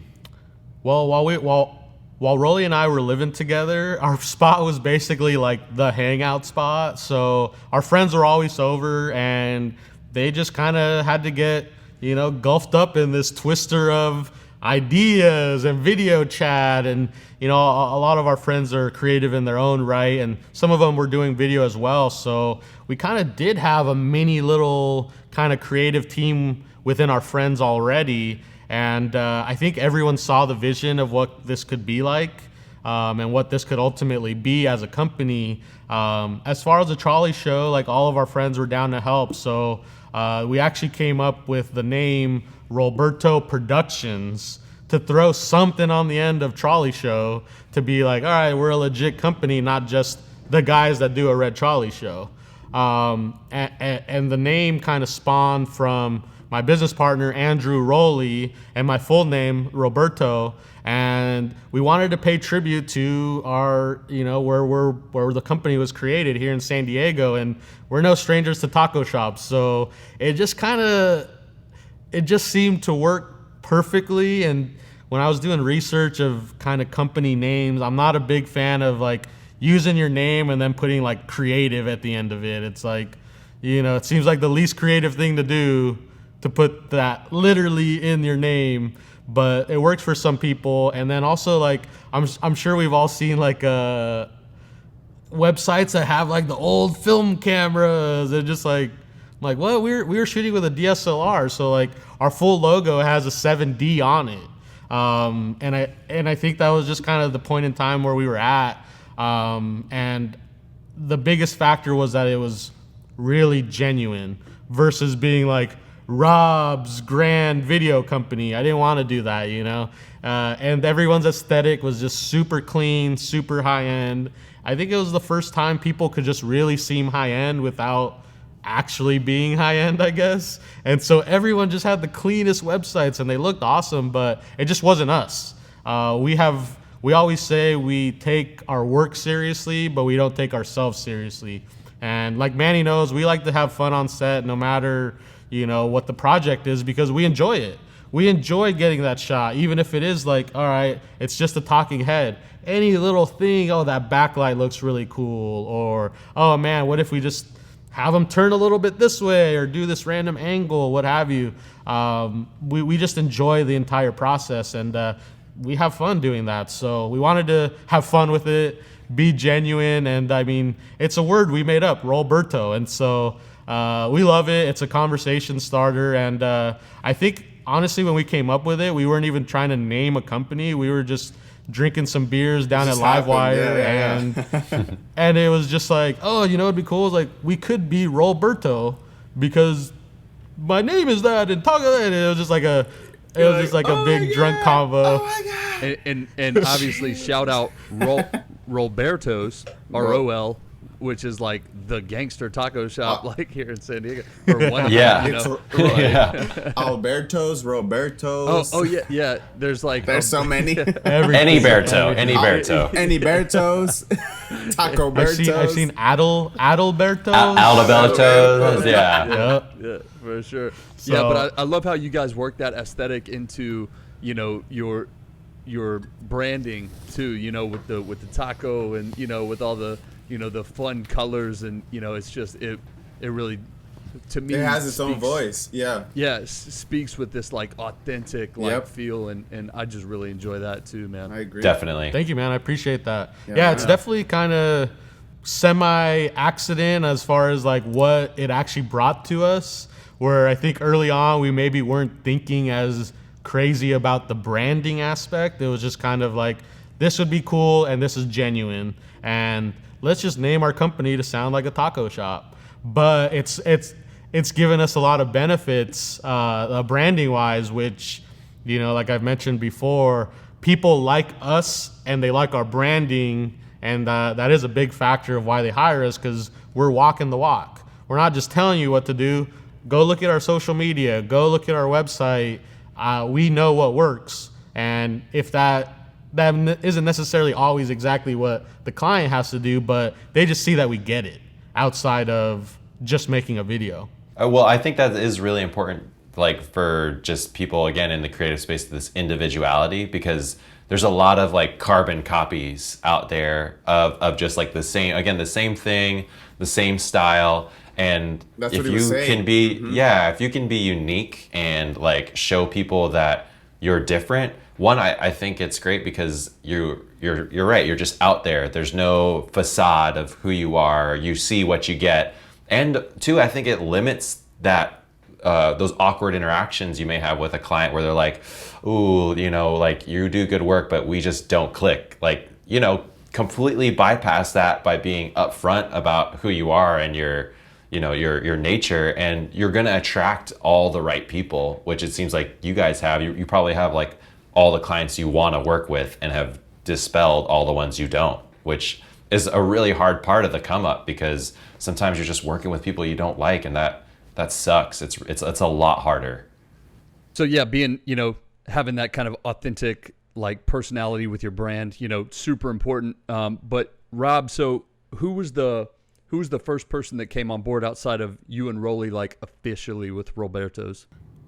Well, while Rolly and I were living together, our spot was basically like the hangout spot. So our friends were always over, and they just kind of had to get, gulfed up in this twister of ideas and video chat. And, a lot of our friends are creative in their own right, and some of them were doing video as well. So we kind of did have a mini little kind of creative team within our friends already. And I think everyone saw the vision of what this could be like, and what this could ultimately be as a company. As far as the trolley show, like all of our friends were down to help. So we actually came up with the name Rowlbertos Productions to throw something on the end of trolley show to be like, all right, we're a legit company, not just the guys that do a red trolley show. And the name kind of spawned from my business partner, Andrew Rowley, and my full name, Rowlberto. And we wanted to pay tribute to our, where the company was created here in San Diego. And we're no strangers to taco shops. So it just seemed to work perfectly. And when I was doing research of kind of company names, I'm not a big fan of like using your name and then putting like creative at the end of it. It's like, it seems like the least creative thing to do, to put that literally in your name, but it works for some people. And then also, like, I'm sure we've all seen like websites that have like the old film cameras. They're just like, well, we were shooting with a DSLR, so like our full logo has a 7D on it. And I think that was just kind of the point in time where we were at. And the biggest factor was that it was really genuine versus being like Rob's grand video company. I didn't want to do that, and everyone's aesthetic was just super clean, super high end. I think it was the first time people could just really seem high end without actually being high end, I guess. And so everyone just had the cleanest websites and they looked awesome, but it just wasn't us. We always say we take our work seriously, but we don't take ourselves seriously. And like Manny knows, we like to have fun on set no matter what the project is, because we enjoy it. We enjoy getting that shot, even if it is like, all right, it's just a talking head. Any little thing, oh, that backlight looks really cool, or, oh man, what if we just have them turn a little bit this way or do this random angle, what have you. We just enjoy the entire process, and we have fun doing that. So we wanted to have fun with it, be genuine, and I mean, it's a word we made up, Rowlberto, and so we love it. It's a conversation starter, and I think honestly, when we came up with it, we weren't even trying to name a company. We were just drinking some beers down at Livewire, and it was just like, oh, it'd be cool. It's like, we could be Rowlberto because my name is that, and talk of that. And it was just like a big drunk combo. Oh my God. And obviously shout out Rowlbertos, ROL, which is like the gangster taco shop like here in San Diego. Or one of Yeah. them, Albertos, Robertos. Oh yeah. There's so many. Any Berto. Any Bertos. Taco Bertos. I've seen Adalbertos. Albertos. Yeah. Yeah, for sure. So, yeah, but I love how you guys work that aesthetic into, your branding too, with the taco and, with all the, the fun colors, and, it's just, it really, to me, it has its own voice. Yeah. Yeah, speaks with this like authentic feel, and I just really enjoy that too, man. I agree. Definitely. Thank you, man. I appreciate that. Yeah, it's definitely kind of semi accident as far as like what it actually brought to us, where I think early on we maybe weren't thinking as crazy about the branding aspect. It was just kind of like, this would be cool and this is genuine, and let's just name our company to sound like a taco shop. But it's given us a lot of benefits branding wise, which, you know, like I've mentioned before, people like us and they like our branding, and that is a big factor of why they hire us, because we're walking the walk. We're not just telling you what to do. Go look at our social media, go look at our website. We know what works, and if that isn't necessarily always exactly what the client has to do, but they just see that we get it outside of just making a video. Well, I think that is really important, like for just people, again, in the creative space, this individuality, because there's a lot of like carbon copies out there of just like the same thing, the same style. And That's if what he was you saying. can be, if you can be unique and like show people that you're different, one, I think it's great because you're right. You're just out there. There's no facade of who you are. You see what you get. And two, I think it limits that those awkward interactions you may have with a client where they're like, ooh, you know, like you do good work, but we just don't click. Like, you know, completely bypass that by being upfront about who you are and your nature, and you're going to attract all the right people, which it seems like you guys have. You probably have like all the clients you want to work with and have dispelled all the ones you don't, which is a really hard part of the come up, because sometimes you're just working with people you don't like, and that sucks. It's a lot harder. So yeah, being, you know, having that kind of authentic like personality with your brand, you know, super important. But Rob, so who was the first person that came on board outside of you and Rolly, like officially with Rowlbertos?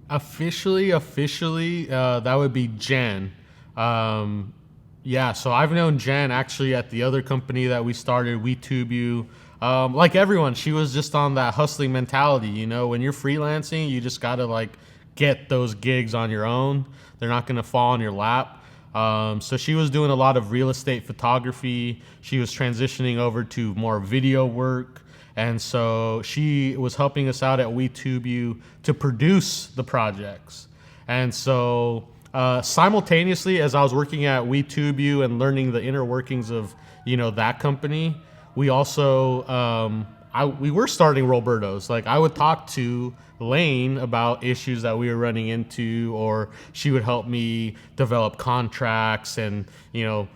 Officially, that would be Jen. So I've known Jen actually at the other company that we started, We Tube You. Like everyone, she was just on that hustling mentality. You know, when you're freelancing, you just gotta like get those gigs on your own. They're not gonna fall on your lap. So she was doing a lot of real estate photography. She was transitioning over to more video work. And so she was helping us out at We Tube You to produce the projects. And so simultaneously, as I was working at We Tube You and learning the inner workings of, you know, that company, we also, we were starting Rowlbertos. Like I would talk to Lane about issues that we were running into, or she would help me develop contracts. And, you know,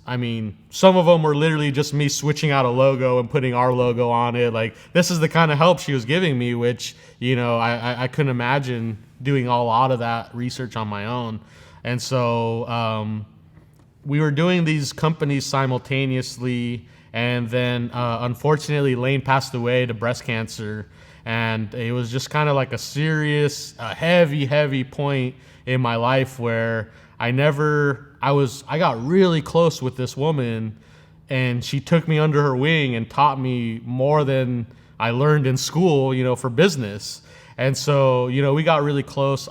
I mean, some of them were literally just me switching out a logo and putting our logo on it. Like, this is the kind of help she was giving me, which, you know, I couldn't imagine doing a lot of that research on my own. And so we were doing these companies simultaneously. And then, unfortunately, Lane passed away to breast cancer. And it was just kind of like a serious, heavy point in my life where I got really close with this woman, and she took me under her wing and taught me more than I learned in school, you know, for business. And so, you know, we got really close.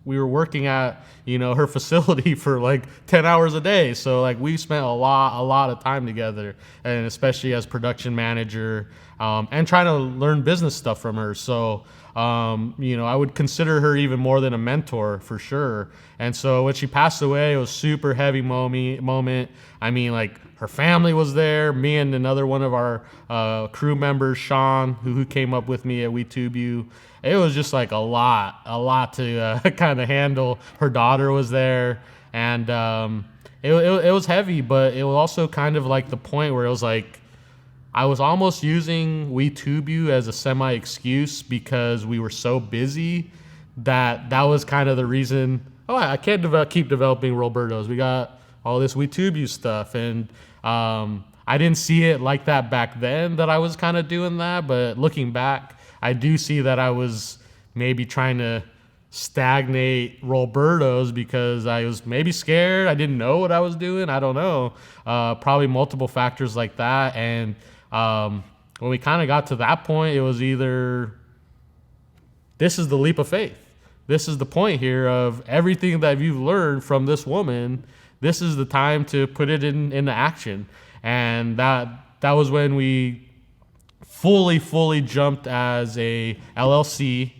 We were working at, you know, her facility for like 10 hours a day. So like we spent a lot of time together, and especially as production manager, and trying to learn business stuff from her. So, you know, I would consider her even more than a mentor for sure. And so when she passed away, it was super heavy moment. I mean, like her family was there, me and another one of our crew members, Sean, who came up with me at We Tube You. It was just like a lot to kind of handle. Her daughter was there, and it was heavy, but it was also kind of like the point where it was like, I was almost using We Tube You as a semi-excuse because we were so busy that was kind of the reason, I can't keep developing Rowlbertos. We got all this We Tube You stuff. And I didn't see it like that back then, that I was kind of doing that. But looking back, I do see that I was maybe trying to stagnate Rowlbertos because I was maybe scared. I didn't know what I was doing. I don't know. Probably multiple factors like that. And when we kind of got to that point, it was either this is the leap of faith. This is the point here of everything that you've learned from this woman. This is the time to put it into action. And that that was when we fully jumped as a LLC.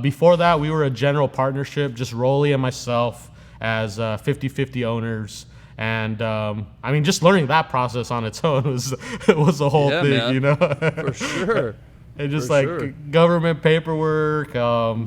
Before that, we were a general partnership, just Rolly and myself as 50-50 owners. And I mean, just learning that process on its own was a whole thing, man. you know. For sure. And just For like sure. government paperwork,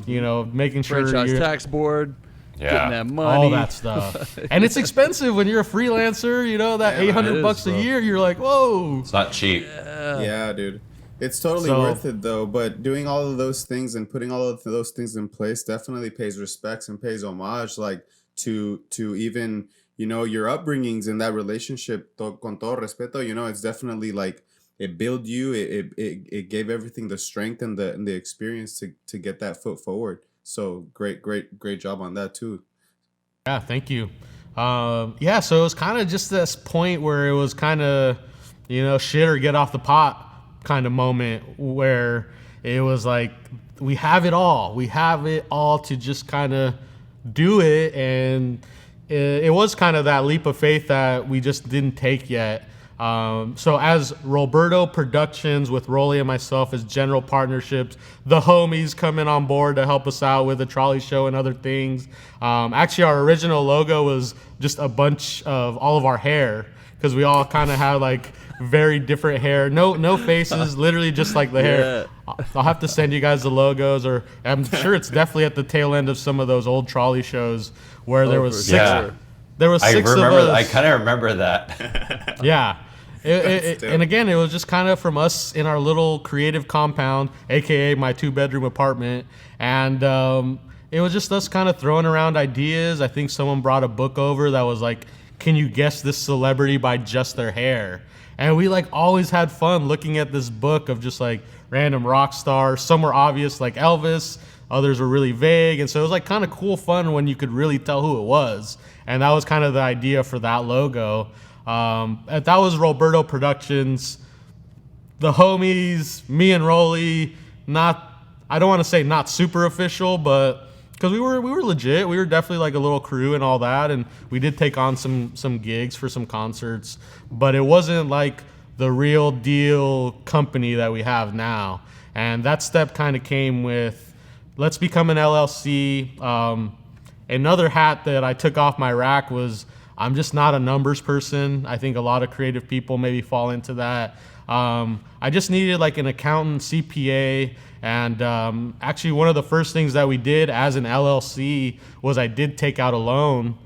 you know, making sure Franchise you're tax board, Yeah. getting that money. all that stuff. And it's expensive when you're a freelancer, you know, that Yeah, man, $800 it bucks is, a bro. year, you're like, whoa. It's not cheap. Yeah, dude. It's totally So- worth it though, but doing all of those things and putting all of those things in place definitely pays respects and pays homage, like to even, you know, your upbringings and that relationship, con todo respeto, you know, it's definitely like it built you, it gave everything the strength and the experience to get that foot forward. So great job on that too. Yeah, thank you. Yeah, so it was kind of just this point where it was kind of, you know, shit or get off the pot kind of moment where it was like, we have it all. We have it all to just kind of do it. And it was kind of that leap of faith that we just didn't take yet. So as Rowlberto Productions with Rolly and myself as general partnerships, the homies coming on board to help us out with the trolley show and other things. Actually, our original logo was just a bunch of all of our hair because we all kind of had like very different hair, no faces, literally just like the hair. I'll have to send you guys the logos, or I'm sure it's definitely at the tail end of some of those old trolley shows where there was for six. sure. There was I six of remember. us. I kind of remember that. Yeah. That's dope. And again, it was just kind of from us in our little creative compound, aka my 2-bedroom apartment. And it was just us kind of throwing around ideas. I think someone brought a book over that was like, can you guess this celebrity by just their hair? And we like always had fun looking at this book of just like random rock stars. Some were obvious like Elvis, others were really vague. And so it was like kind of cool fun when you could really tell who it was. And that was kind of the idea for that logo. And that was Rowlberto Productions. The homies, me and Rolly, I don't want to say not super official, but because we were legit. We were definitely like a little crew and all that, and we did take on some gigs for some concerts, but it wasn't like the real deal company that we have now. And that step kind of came with, let's become an LLC. Another hat that I took off my rack was, I'm just not a numbers person. I think a lot of creative people maybe fall into that. I just needed like an accountant, CPA, and actually one of the first things that we did as an LLC was I did take out a loan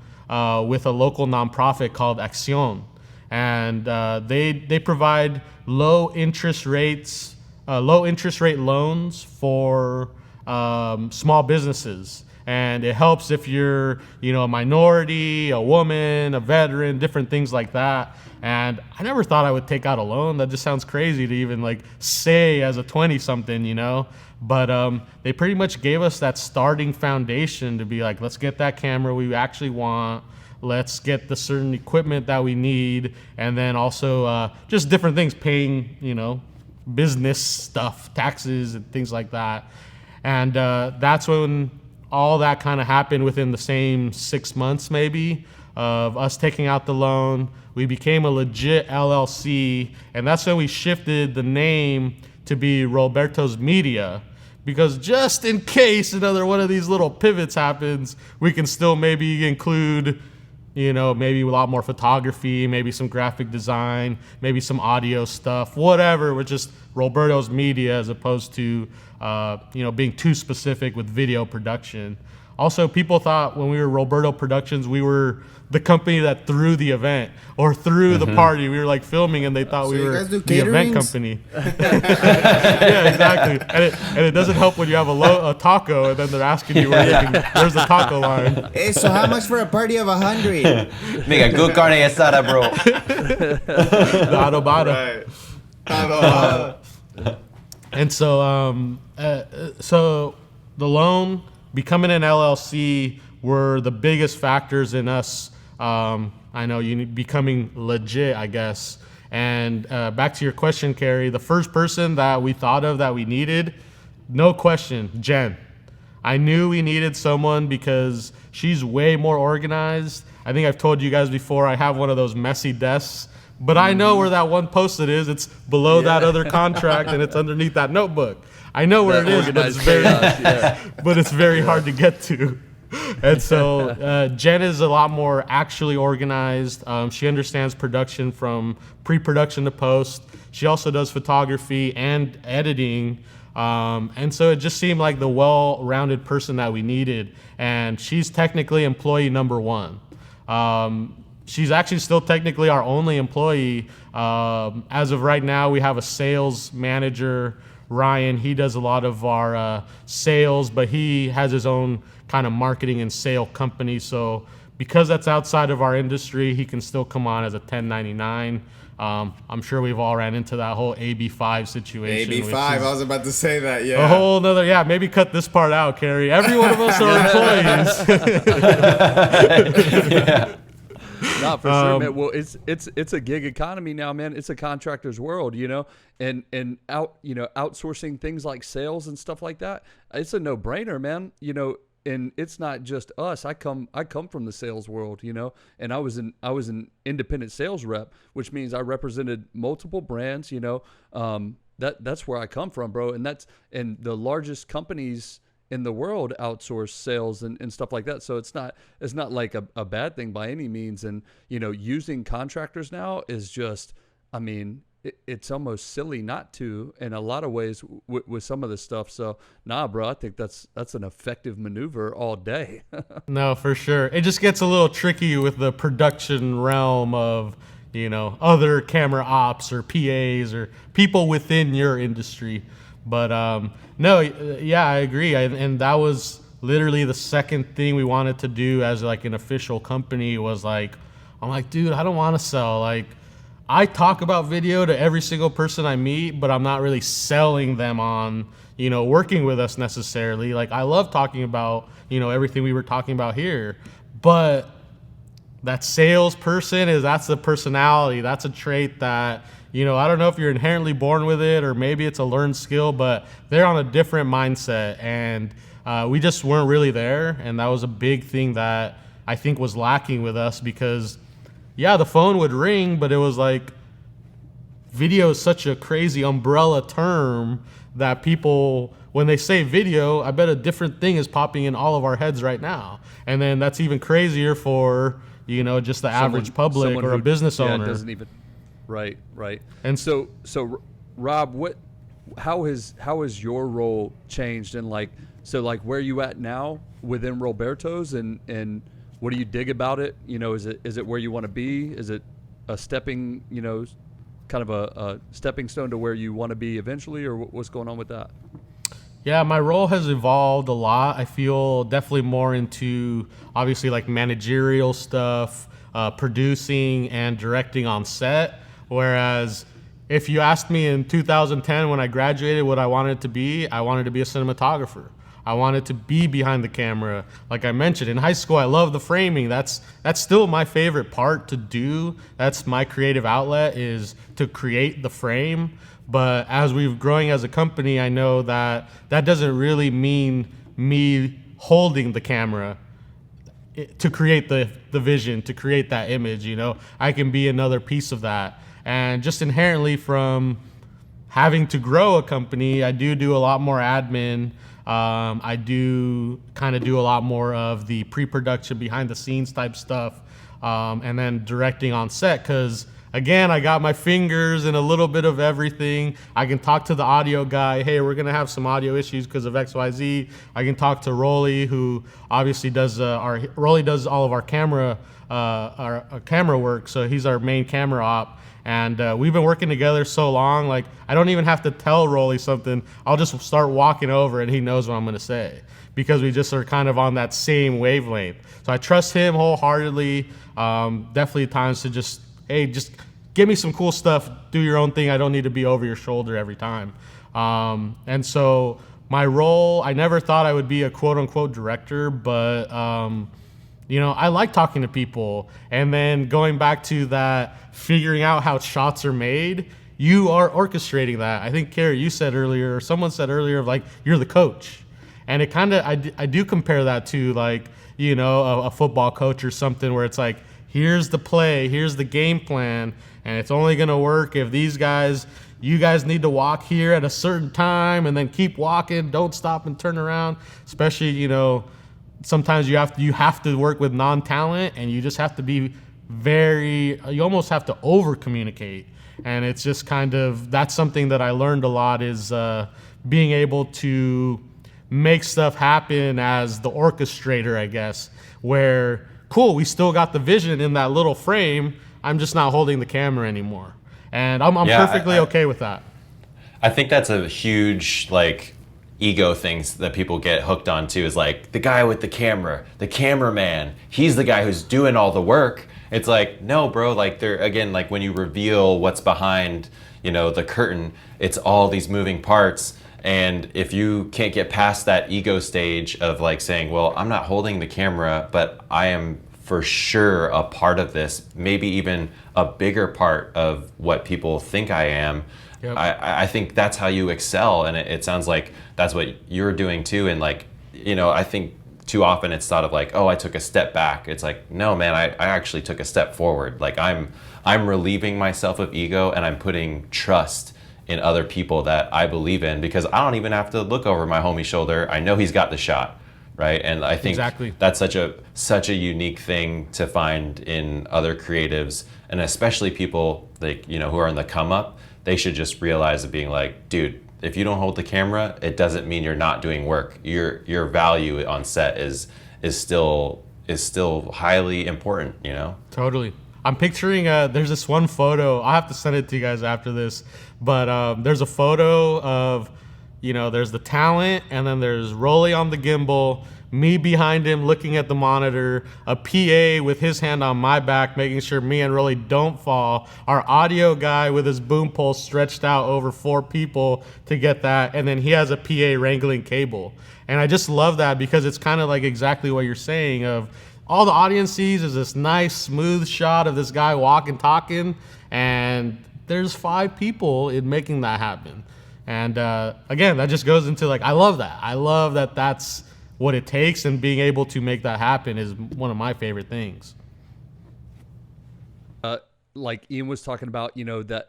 with a local nonprofit called Acción. And they provide low interest rate loans for small businesses. And it helps if you're, you know, a minority, a woman, a veteran, different things like that. And I never thought I would take out a loan. That just sounds crazy to even like say as a 20-something, you know. But they pretty much gave us that starting foundation to be like, let's get that camera we actually want. Let's get the certain equipment that we need. And then also just different things, paying, you know, business stuff, taxes and things like that. And that's when all that kind of happened within the same 6 months maybe of us taking out the loan. We became a legit LLC, and that's when we shifted the name to be Rowlbertos Media, because just in case another one of these little pivots happens, we can still maybe include, you know, maybe a lot more photography, maybe some graphic design, maybe some audio stuff, whatever. We're just Rowlbertos Media as opposed to, you know, being too specific with video production. Also, people thought when we were Rowlberto Productions, we were the company that threw the event or threw the party. We were like filming, and they thought So we you were guys do the event caterings? company. Yeah, exactly. And it doesn't help when you have a taco, and then they're asking you where's the taco line. Hey, so how much for a party of 100? Make a good carne asada, bro. The adobada. Right. And so, so the loan, becoming an LLC, were the biggest factors in us. I know you becoming legit, I guess. And back to your question, Kerry, the first person that we thought of that we needed, no question, Jen. I knew we needed someone because she's way more organized. I think I've told you guys before, I have one of those messy desks but I know where that one Post-it is. It's below that other contract, and it's underneath that notebook. I know where it is, but it's very, but it's very hard to get to. And so Jen is a lot more actually organized. She understands production from pre-production to post. She also does photography and editing. And so it just seemed like the well-rounded person that we needed. And she's technically employee number one. She's actually still technically our only employee. As of right now, we have a sales manager, Ryan. He does a lot of our sales, but he has his own kind of marketing and sale company. So because that's outside of our industry, he can still come on as a 1099. I'm sure we've all ran into that whole AB5 situation. AB5, I was about to say that, yeah. A whole nother, maybe cut this part out, Kerry. Every one of us are employees. No, for sure, man. Well, it's a gig economy now, man. It's a contractor's world, and outsourcing things like sales and stuff like that. It's a no-brainer, man. And it's not just us. I come from the sales world, and I was an independent sales rep, which means I represented multiple brands, that's where I come from, bro. And the largest companies in the world outsource sales and stuff like that. So it's not like a bad thing by any means. And, using contractors now is just, it's almost silly not to in a lot of ways with some of this stuff. So nah, bro, I think that's an effective maneuver all day. No, for sure. It just gets a little tricky with the production realm of, other camera ops or PAs or people within your industry. But no, yeah, I agree. And that was literally the second thing we wanted to do as like an official company was like, I'm like, dude, I don't want to sell. Like, I talk about video to every single person I meet, but I'm not really selling them on, working with us necessarily. Like, I love talking about, everything we were talking about here, but that salesperson that's the personality. That's a trait that, I don't know if you're inherently born with it or maybe it's a learned skill, but they're on a different mindset. And we just weren't really there. And that was a big thing that I think was lacking with us because the phone would ring, but it was like video is such a crazy umbrella term that people, when they say video, I bet a different thing is popping in all of our heads right now. And then that's even crazier for, just the average public or a business owner. Doesn't even, right. And so Rob, how has your role changed? And where are you at now within Rowlbertos and what do you dig about it? Is it where you want to be? Is it a stepping, kind of a stepping stone to where you want to be eventually, or what's going on with that? Yeah, my role has evolved a lot. I feel definitely more into obviously like managerial stuff, producing and directing on set. Whereas if you asked me in 2010 when I graduated what I wanted to be a cinematographer. I wanted to be behind the camera. Like I mentioned, in high school, I love the framing. That's still my favorite part to do. That's my creative outlet is to create the frame. But as we've growing as a company, I know that doesn't really mean me holding the camera to create the vision, to create that image, I can be another piece of that. And just inherently from having to grow a company, I do a lot more admin. I do kind of do a lot more of the pre-production, behind the scenes type stuff, and then directing on set because, again, I got my fingers in a little bit of everything. I can talk to the audio guy, hey, we're going to have some audio issues because of XYZ. I can talk to Rolly, who obviously does Rolly does all of our camera work, so he's our main camera op. And we've been working together so long, like I don't even have to tell Rolly something. I'll just start walking over and he knows what I'm going to say because we just are kind of on that same wavelength. So I trust him wholeheartedly. Definitely times to just give me some cool stuff, do your own thing. I don't need to be over your shoulder every time. And so my role, I never thought I would be a quote unquote director, but I like talking to people. And then going back to that, figuring out how shots are made, you are orchestrating that. I think, Kerry, you said earlier, or someone said earlier, of like, you're the coach. And it kind of, I do compare that to like, a football coach or something where it's like, here's the play, here's the game plan. And it's only going to work if you guys need to walk here at a certain time and then keep walking. Don't stop and turn around. Especially, sometimes you have to work with non-talent, and you just have to be you almost have to over communicate. And it's just that's something that I learned a lot, is being able to make stuff happen as the orchestrator, I guess, where, cool, we still got the vision in that little frame. I'm just not holding the camera anymore. And I'm perfectly okay with that. I think that's a huge, ego things that people get hooked on too, is the guy with the camera, the cameraman, he's the guy who's doing all the work. It's no, bro, when you reveal what's behind, the curtain, it's all these moving parts. And if you can't get past that ego stage of saying, well, I'm not holding the camera, but I am for sure a part of this, maybe even a bigger part of what people think I am. Yep. I think that's how you excel. And it sounds like that's what you're doing too. And I think too often it's thought of oh, I took a step back. It's no, man, I actually took a step forward. I'm relieving myself of ego, and I'm putting trust in other people that I believe in, because I don't even have to look over my homie's shoulder. I know he's got the shot, right? And I think that's such a unique thing to find in other creatives, and especially people who are in the come up. They should just realize of being dude, if you don't hold the camera, it doesn't mean you're not doing work. Your value on set is still highly important, Totally. I'm picturing there's this one photo. I'll have to send it to you guys after this, but there's a photo of, there's the talent, and then there's Rolly on the gimbal, me behind him looking at the monitor, a PA with his hand on my back making sure me and Rolly don't fall, our audio guy with his boom pole stretched out over 4 people to get that, and then he has a PA wrangling cable. And I just love that, because it's kind of exactly what you're saying, of all the audience sees is this nice smooth shot of this guy walking, talking, and there's 5 people in making that happen. And again, that just goes into I love that. I love that that's what it takes, and being able to make that happen is one of my favorite things. Like Ian was talking about, that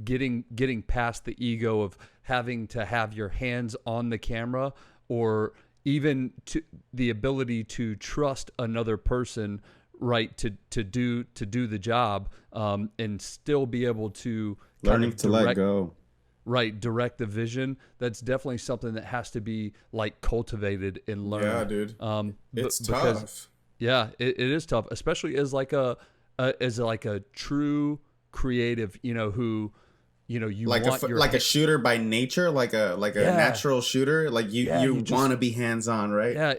getting past the ego of having to have your hands on the camera, or even to the ability to trust another person, right, to do the job, and still be able to learning to let go. Right, direct the vision. That's definitely something that has to be cultivated and learned. Yeah, dude. It's tough. Yeah, it is tough, especially as a true creative, who, you want a shooter by nature, like a natural shooter. You want to be hands on, right? Yeah,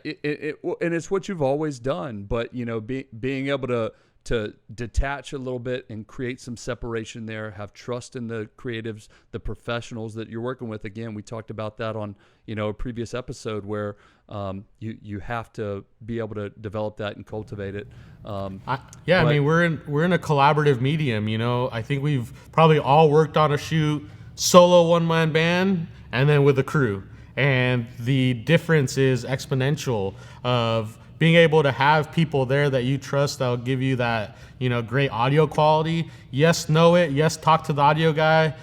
and it's what you've always done. But being able to detach a little bit and create some separation there, have trust in the creatives, the professionals that you're working with. Again, we talked about that on a previous episode, where you have to be able to develop that and cultivate it. I mean, we're in a collaborative medium. I think we've probably all worked on a shoot solo, one-man band, and then with a crew, and the difference is exponential of being able to have people there that you trust, that'll give you that, great audio quality. Yes, know it. Yes, talk to the audio guy.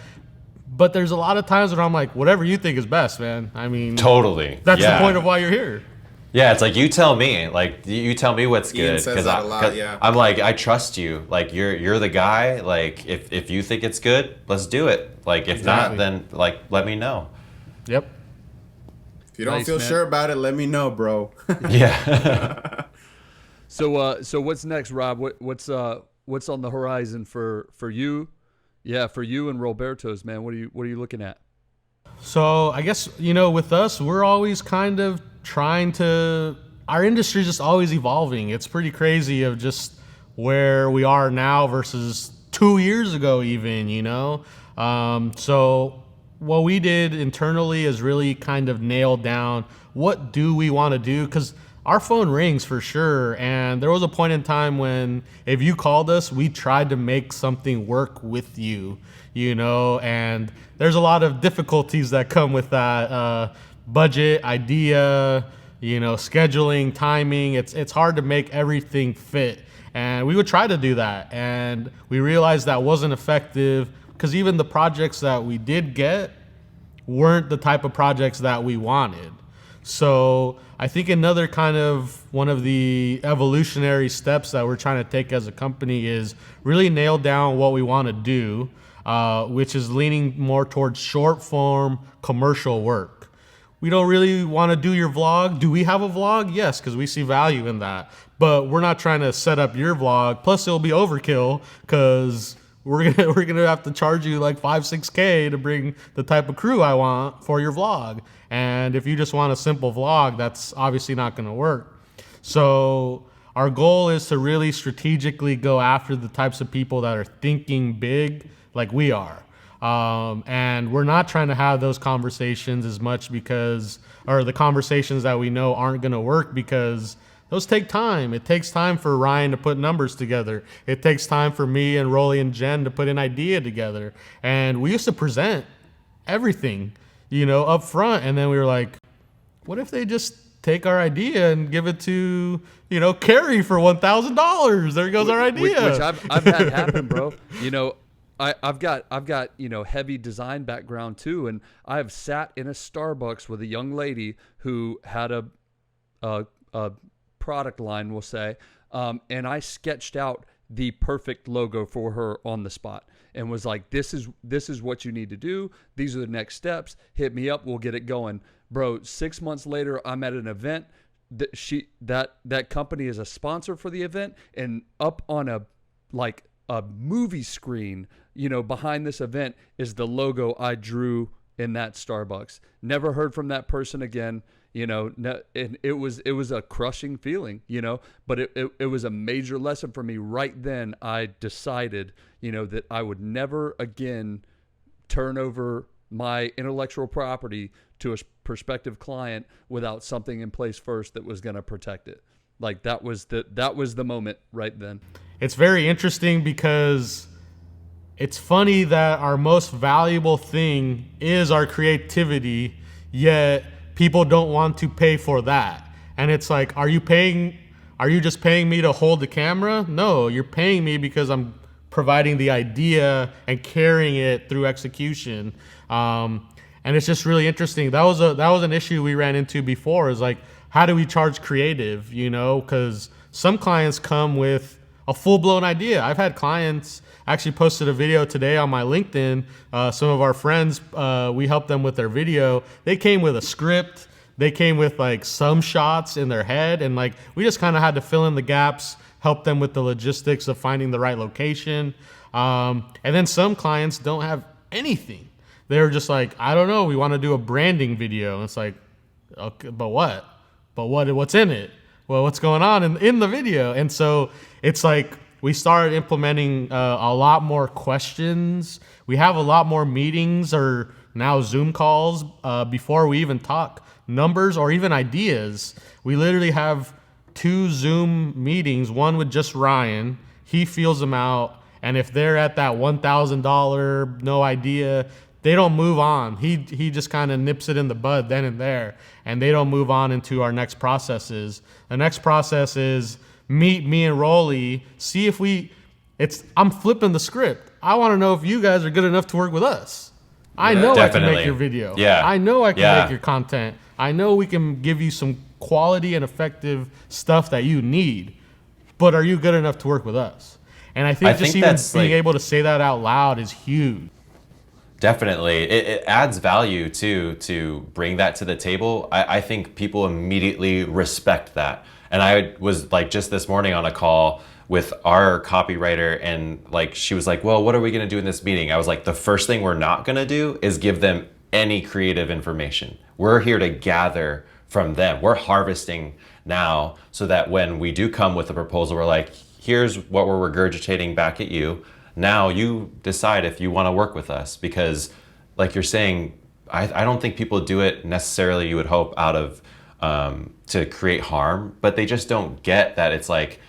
But there's a lot of times when I'm whatever you think is best, man. I mean, totally. That's the point of why you're here. Yeah, it's you tell me. You tell me what's good. Ian says that a lot, yeah. I'm I trust you. You're the guy. If you think it's good, let's do it. If not, then let me know. Yep. If you don't feel sure about it, let me know, bro. Yeah. So what's next, Rob? What's on the horizon for you? Yeah, for you and Rowlbertos, man. What are you looking at? So I guess with us, we're always kind of trying to. Our industry is just always evolving. It's pretty crazy of just where we are now versus 2 years ago, even. So what we did internally is really kind of nail down what do we want to do, because our phone rings for sure, and there was a point in time when if you called us, we tried to make something work with you, and there's a lot of difficulties that come with that, budget, idea, scheduling, timing. It's hard to make everything fit. And we would try to do that. And we realized that wasn't effective because even the projects that we did get weren't the type of projects that we wanted. So I think another kind of one of the evolutionary steps that we're trying to take as a company is really nail down what we want to do, which is leaning more towards short form commercial work. We don't really want to do your vlog. Do we have a vlog? Yes, because we see value in that. But we're not trying to set up your vlog. Plus, it'll be overkill because we're gonna have to charge you like $5-6K to bring the type of crew I want for your vlog. And if you just want a simple vlog, that's obviously not gonna work. So our goal is to really strategically go after the types of people that are thinking big like we are. And we're not trying to have those conversations as much or the conversations that we know aren't gonna work because those take time. It takes time for Ryan to put numbers together. It takes time for me and Rolly and Jen to put an idea together. And we used to present everything, up front. And then we were like, what if they just take our idea and give it to, Kerry for $1,000? There goes our idea. Which I've had happen, bro. I've got heavy design background too, and I have sat in a Starbucks with a young lady who had a product line, we'll say, and I sketched out the perfect logo for her on the spot and was like, this is what you need to do. These are the next steps. Hit me up. We'll get it going. Bro, 6 months later, I'm at an event. That company is a sponsor for the event, and up on a movie screen, behind this event is the logo I drew in that Starbucks. Never heard from that person again. And it was a crushing feeling, but it was a major lesson for me. Right then, I decided, that I would never again turn over my intellectual property to a prospective client without something in place first that was going to protect it. Like that was the moment right then. It's very interesting because it's funny that our most valuable thing is our creativity, yet people don't want to pay for that. And it's like, are you just paying me to hold the camera? No, you're paying me because I'm providing the idea and carrying it through execution. And it's just really interesting. That was an issue we ran into before, is like, how do we charge creative? Because some clients come with a full-blown idea. I've had clients, actually posted a video today on my LinkedIn. Some of our friends, we helped them with their video. They came with a script. They came with like some shots in their head, and like we just kind of had to fill in the gaps, help them with the logistics of finding the right location. And then some clients don't have anything. They're just like, I don't know, we want to do a branding video. And it's like, okay, but what? What's in it? Well, what's going on in the video? And so it's like we started implementing a lot more questions. We have a lot more meetings or now Zoom calls before we even talk numbers or even ideas. We literally have 2 Zoom meetings, one with just Ryan. He feels them out. And if they're at that $1,000, no idea, they don't move on. He just kind of nips it in the bud then and there, and they don't move on into our next processes. The next process is meet me and Rolly, see if I'm flipping the script. I want to know if you guys are good enough to work with us. I know Definitely. I can make your video. Yeah. I know I can make your content. I know we can give you some quality and effective stuff that you need, but are you good enough to work with us? And I think even being able to say that out loud is huge. Definitely. It adds value too, to bring that to the table. I think people immediately respect that. And I was like just this morning on a call with our copywriter, and like she was like, well, what are we going to do in this meeting? I was like, the first thing we're not going to do is give them any creative information. We're here to gather from them. We're harvesting now so that when we do come with a proposal, we're like, here's what we're regurgitating back at you. Now you decide if you want to work with us, because like you're saying, I don't think people do it necessarily, you would hope, out of to create harm, but they just don't get that it's like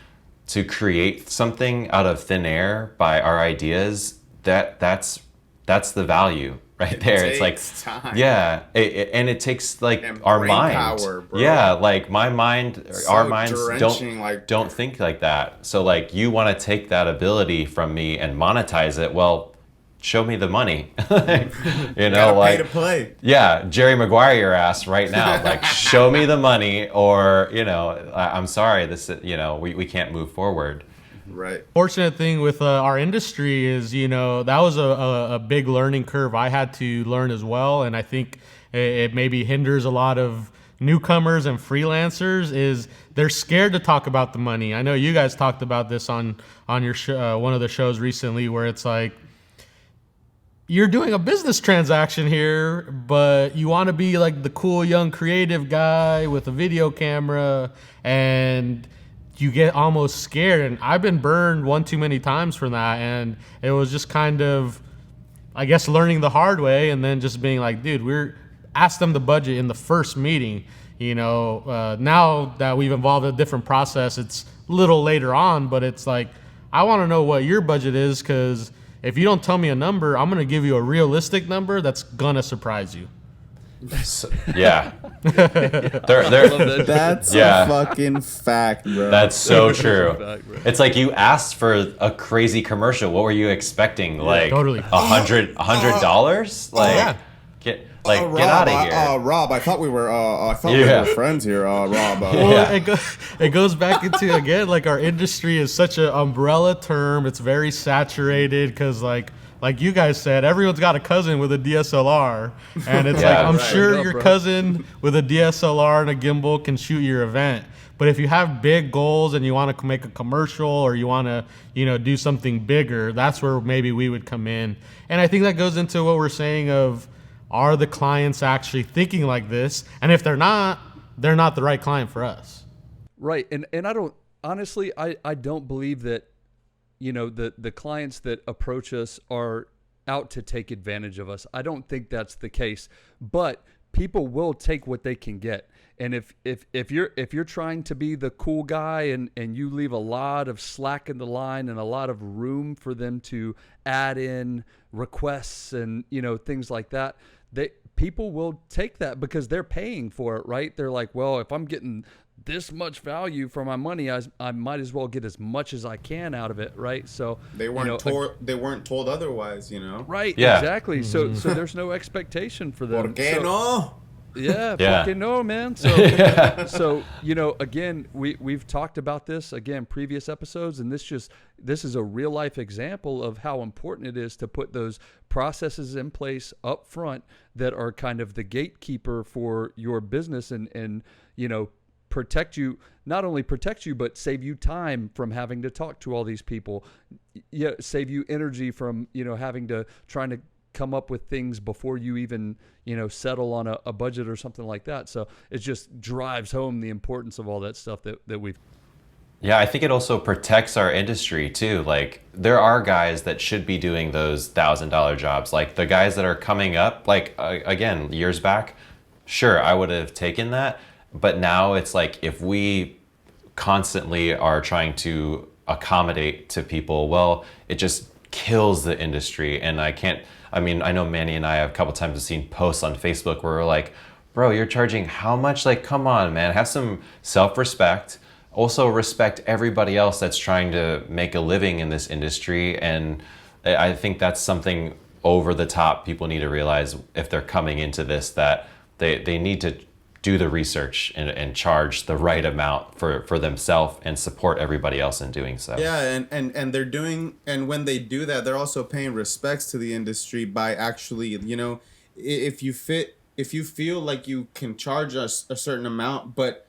to create something out of thin air by our ideas, that's the value, right there. It's like, takes time. yeah, and it takes like And our brain mind. power, bro. Yeah, like my mind, So our minds drenching, like- don't think like that. So like you want to take that ability from me and monetize it. Well, show me the money. You know, Gotta like pay to play. yeah, Jerry Maguire your ass right now. Like show me the money, or you know, I'm sorry, this you know we can't move forward. Right. Fortunate thing with our industry is, you know, that was a big learning curve I had to learn as well. And I think it maybe hinders a lot of newcomers and freelancers is they're scared to talk about the money. I know you guys talked about this on your one of the shows recently, where it's like, you're doing a business transaction here, but you want to be like the cool young creative guy with a video camera, and you get almost scared. And I've been burned one too many times from that, and it was just kind of, I guess, learning the hard way, and then just being like, dude, ask them the budget in the first meeting. You know, now that we've evolved a different process, it's a little later on, but it's like, I want to know what your budget is, because if you don't tell me a number, I'm going to give you a realistic number that's going to surprise you. So, yeah, they're, That's Yeah. a fucking fact, bro. that's so true. Fact, bro. It's like you asked for a crazy commercial. What were you expecting? Like totally. $100? Like yeah. get Rob, get out of here. Rob, I thought we were Yeah. friends here, Rob. Well, Yeah. it goes back into, again, like, our industry is such an umbrella term. It's very saturated because, like you guys said, everyone's got a cousin with a DSLR, and it's Yeah. like, I'm Right. sure Up, your bro. cousin with a DSLR and a gimbal can shoot your event. But if you have big goals and you want to make a commercial, or you want to, you know, do something bigger, that's where maybe we would come in. And I think that goes into what we're saying of, are the clients actually thinking like this? And if they're not the right client for us. Right. And I don't, honestly, I don't believe that, you know, the clients that approach us are out to take advantage of us. I don't think that's the case, but people will take what they can get. And if you're trying to be the cool guy, and you leave a lot of slack in the line and a lot of room for them to add in requests and, you know, things like that, people will take that because they're paying for it, right? They're like, well, if I'm getting this much value for my money, I might as well get as much as I can out of it, right? So They weren't they weren't told otherwise, you know. right, Yeah. exactly. So there's no expectation for them. ¿Por qué So- no? Yeah, Yeah. fucking no, man. So, so you know, again, we've talked about this again previous episodes, and this is a real life example of how important it is to put those processes in place up front that are kind of the gatekeeper for your business, and you know, not only protect you, but save you time from having to talk to all these people. Yeah, save you energy from, you know, trying to come up with things before you even, you know, settle on a budget or something like that. So it just drives home the importance of all that stuff that we've. Yeah, I think it also protects our industry too. Like there are guys that should be doing those $1,000 jobs. Like the guys that are coming up, like again, years back, sure, I would have taken that. But now it's like, if we constantly are trying to accommodate to people, well, it just kills the industry. And I know Manny and I have a couple times have seen posts on Facebook where we're like, bro, you're charging how much? Like, come on, man, have some self-respect. Also respect everybody else that's trying to make a living in this industry. And I think that's something over the top people need to realize if they're coming into this, that they need to do the research and charge the right amount for themselves and support everybody else in doing so. Yeah, and they're doing, and when they do that, they're also paying respects to the industry by actually, you know, if you feel like you can charge us a certain amount, but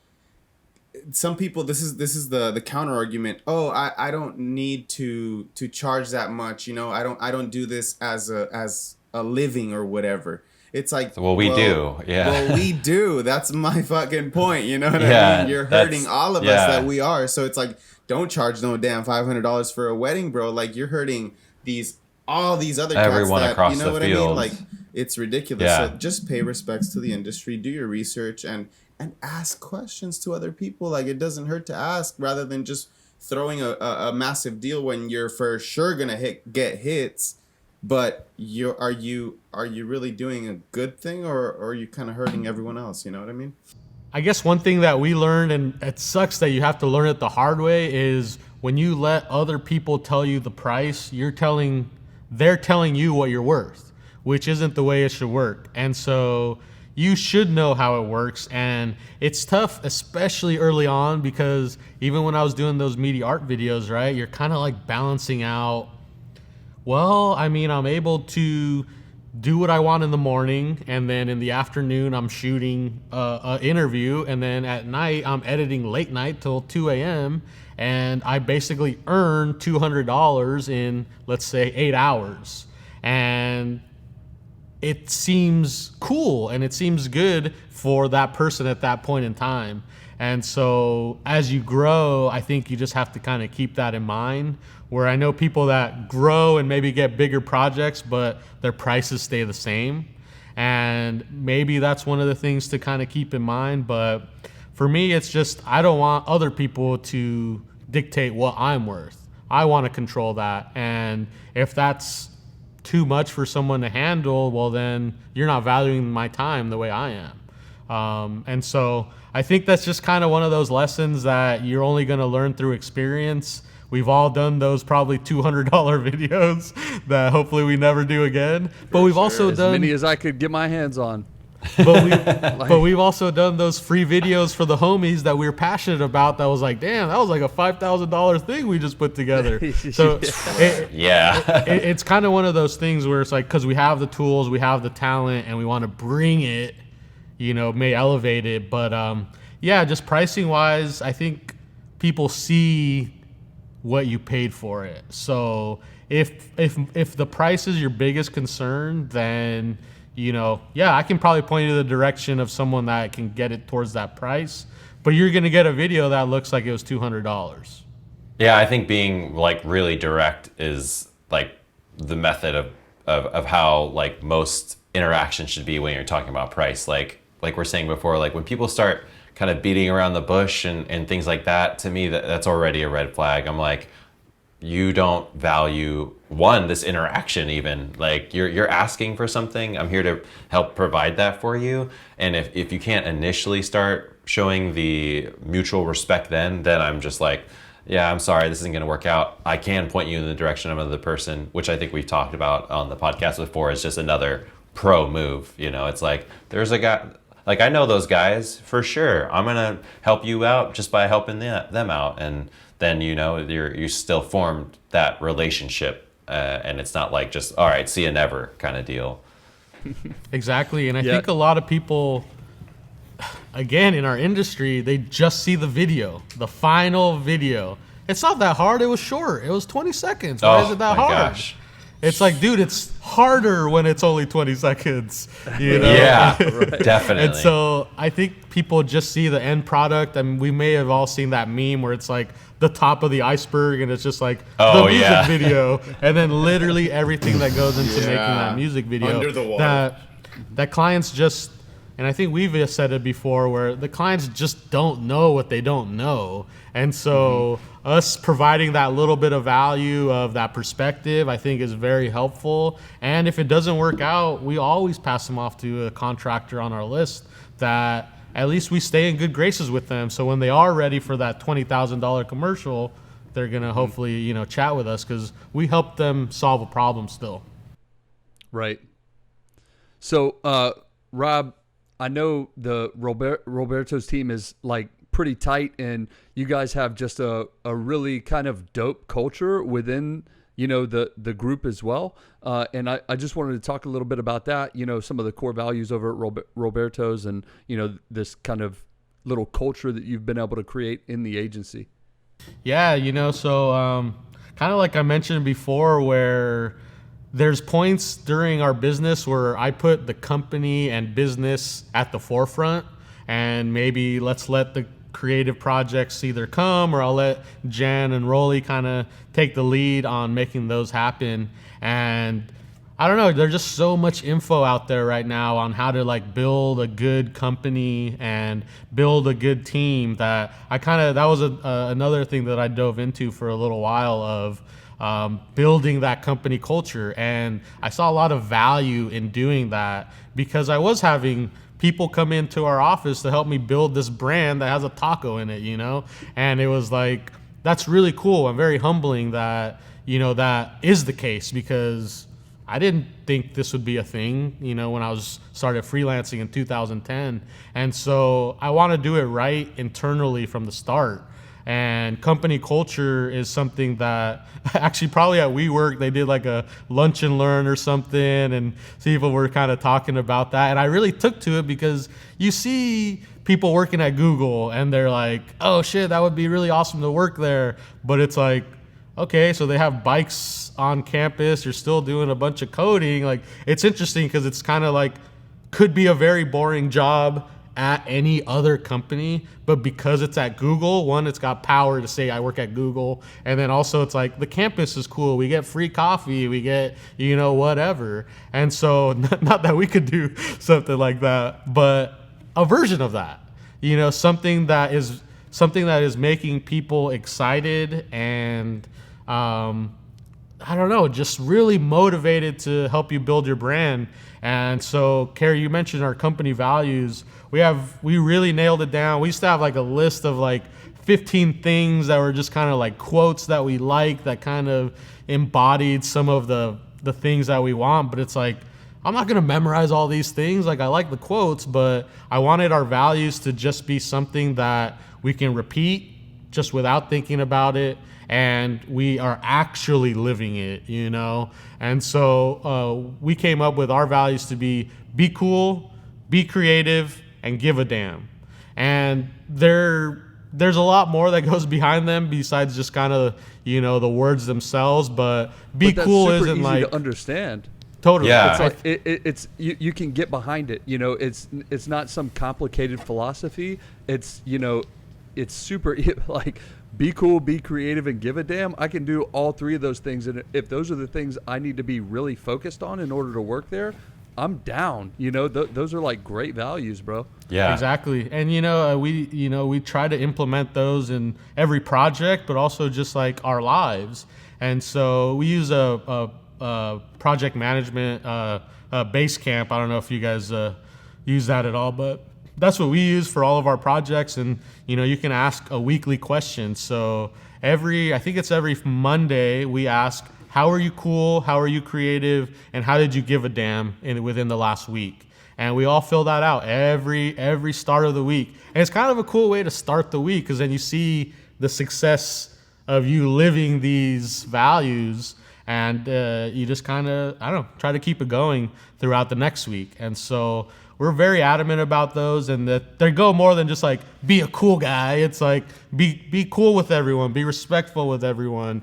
some people, this is the counter argument. Oh, I don't need to charge that much. You know, I don't do this as a living or whatever. It's like, well, we do. Yeah. Well, we do. That's my fucking point. You know what Yeah, I mean? You're hurting all of us yeah. that we are. So it's like, don't charge no damn $500 for a wedding, bro. Like you're hurting all these other cats Everyone that, across you know the what field. I mean? Like it's ridiculous. Yeah. So just pay respects to the industry, do your research, and ask questions to other people. Like it doesn't hurt to ask, rather than just throwing a massive deal when you're for sure gonna get hits. but are you really doing a good thing, or are you kind of hurting everyone else? You know what I mean? I guess one thing that we learned, and it sucks that you have to learn it the hard way, is when you let other people tell you the price, they're telling you what you're worth, which isn't the way it should work. And so you should know how it works. And it's tough, especially early on, because even when I was doing those media art videos, right, you're kind of like balancing out, well, I mean, I'm able to do what I want in the morning, and then in the afternoon I'm shooting an interview, and then at night I'm editing late night till 2 a.m. and I basically earn $200 in, let's say, 8 hours. And it seems cool and it seems good for that person at that point in time. And so as you grow, I think you just have to kind of keep that in mind, where I know people that grow and maybe get bigger projects, but their prices stay the same. And maybe that's one of the things to kind of keep in mind. But for me, it's just, I don't want other people to dictate what I'm worth. I want to control that. And if that's too much for someone to handle, well, then you're not valuing my time the way I am. And so I think that's just kind of one of those lessons that you're only going to learn through experience. We've all done those probably $200 videos that hopefully we never do again. But we've also done as many as I could get my hands on. but we've also done those free videos for the homies that we were passionate about. That was like, damn, that was like a $5,000 thing we just put together. So it's kind of one of those things where it's like, because we have the tools, we have the talent, and we want to bring it, may elevate it. But just pricing wise, I think people see what you paid for it. So if the price is your biggest concern, then I can probably point you to the direction of someone that can get it towards that price, but you're going to get a video that looks like it was $200. Yeah, I think being like really direct is like the method of how like most interaction should be when you're talking about price. Like we're saying before, like when people start kind of beating around the bush and things like that, to me, that's already a red flag. I'm like, you don't value this interaction even. Like you're asking for something. I'm here to help provide that for you. And if you can't initially start showing the mutual respect, then I'm just like, yeah, I'm sorry, this isn't going to work out. I can point you in the direction of another person, which I think we've talked about on the podcast before, is just another pro move. It's like, there's a guy, like I know those guys for sure. I'm going to help you out just by helping them out. And then, you still formed that relationship. And it's not like just, all right, see you never kind of deal. Exactly. And I think a lot of people, again, in our industry, they just see the video, the final video. It's not that hard. It was short. It was 20 seconds. Why is it that hard? Gosh. It's like, dude, it's harder when it's only 20 seconds. Yeah, definitely. And so I think people just see the end product. I mean, we may have all seen that meme where it's like the top of the iceberg and it's just like the music video. And then literally everything that goes into making that music video. Under the water. That clients just, and I think we've said it before, where the clients just don't know what they don't know. And so us providing that little bit of value of that perspective, I think is very helpful. And if it doesn't work out, we always pass them off to a contractor on our list that at least we stay in good graces with them. So when they are ready for that $20,000 commercial, they're going to hopefully, chat with us because we help them solve a problem still. Right. So, Rob, I know the Rowlbertos team is like pretty tight, and you guys have just a really kind of dope culture within the group as well. And I just wanted to talk a little bit about that. Some of the core values over at Rowlbertos, and this kind of little culture that you've been able to create in the agency. Yeah, so kind of like I mentioned before, where there's points during our business where I put the company and business at the forefront, and maybe let's let the creative projects either come, or I'll let Jen and Rolly kind of take the lead on making those happen. And I don't know, there's just so much info out there right now on how to like build a good company and build a good team that that was another thing that I dove into for a little while of building that company culture. And I saw a lot of value in doing that because I was having people come into our office to help me build this brand that has a taco in it, and it was like, that's really cool and very humbling that, that is the case, because I didn't think this would be a thing, when I started freelancing in 2010. And so I want to do it right internally from the start. And company culture is something that actually probably at WeWork, they did like a lunch and learn or something, and people were kind of talking about that. And I really took to it because you see people working at Google and they're like, oh shit, that would be really awesome to work there. But it's like, okay, so they have bikes on campus, you're still doing a bunch of coding. Like, it's interesting because it's kind of like, could be a very boring job at any other company, but because it's at Google, one, it's got power to say I work at Google, and then also it's like the campus is cool, we get free coffee, we get whatever. And so not that we could do something like that, but a version of that, something that is making people excited and I don't know, just really motivated to help you build your brand. And so, Kerry, you mentioned our company values. We really nailed it down. We used to have like a list of like 15 things that were just kind of like quotes that we like that kind of embodied some of the things that we want. But it's like, I'm not going to memorize all these things. Like, I like the quotes, but I wanted our values to just be something that we can repeat just without thinking about it. And we are actually living it, And so we came up with our values to be cool, be creative, and give a damn. And there's a lot more that goes behind them besides just kind of, the words themselves. But that's cool super isn't easy like to understand. Totally. Yeah. It's like it's you can get behind it. It's not some complicated philosophy. It's it's super like, be cool, be creative, and give a damn. I can do all three of those things, and if those are the things I need to be really focused on in order to work there, I'm down. Those are like great values, bro. Yeah, exactly. And we try to implement those in every project, but also just like our lives. And so we use a project management Basecamp. I don't know if you guys use that at all, but that's what we use for all of our projects. And you can ask a weekly question. So I think it's every Monday we ask, how are you cool, how are you creative, and how did you give a damn within the last week? And we all fill that out every start of the week. And it's kind of a cool way to start the week, because then you see the success of you living these values, and you just kind of, try to keep it going throughout the next week. And so we're very adamant about those, and that they go more than just like, be a cool guy. It's like, be cool with everyone, be respectful with everyone.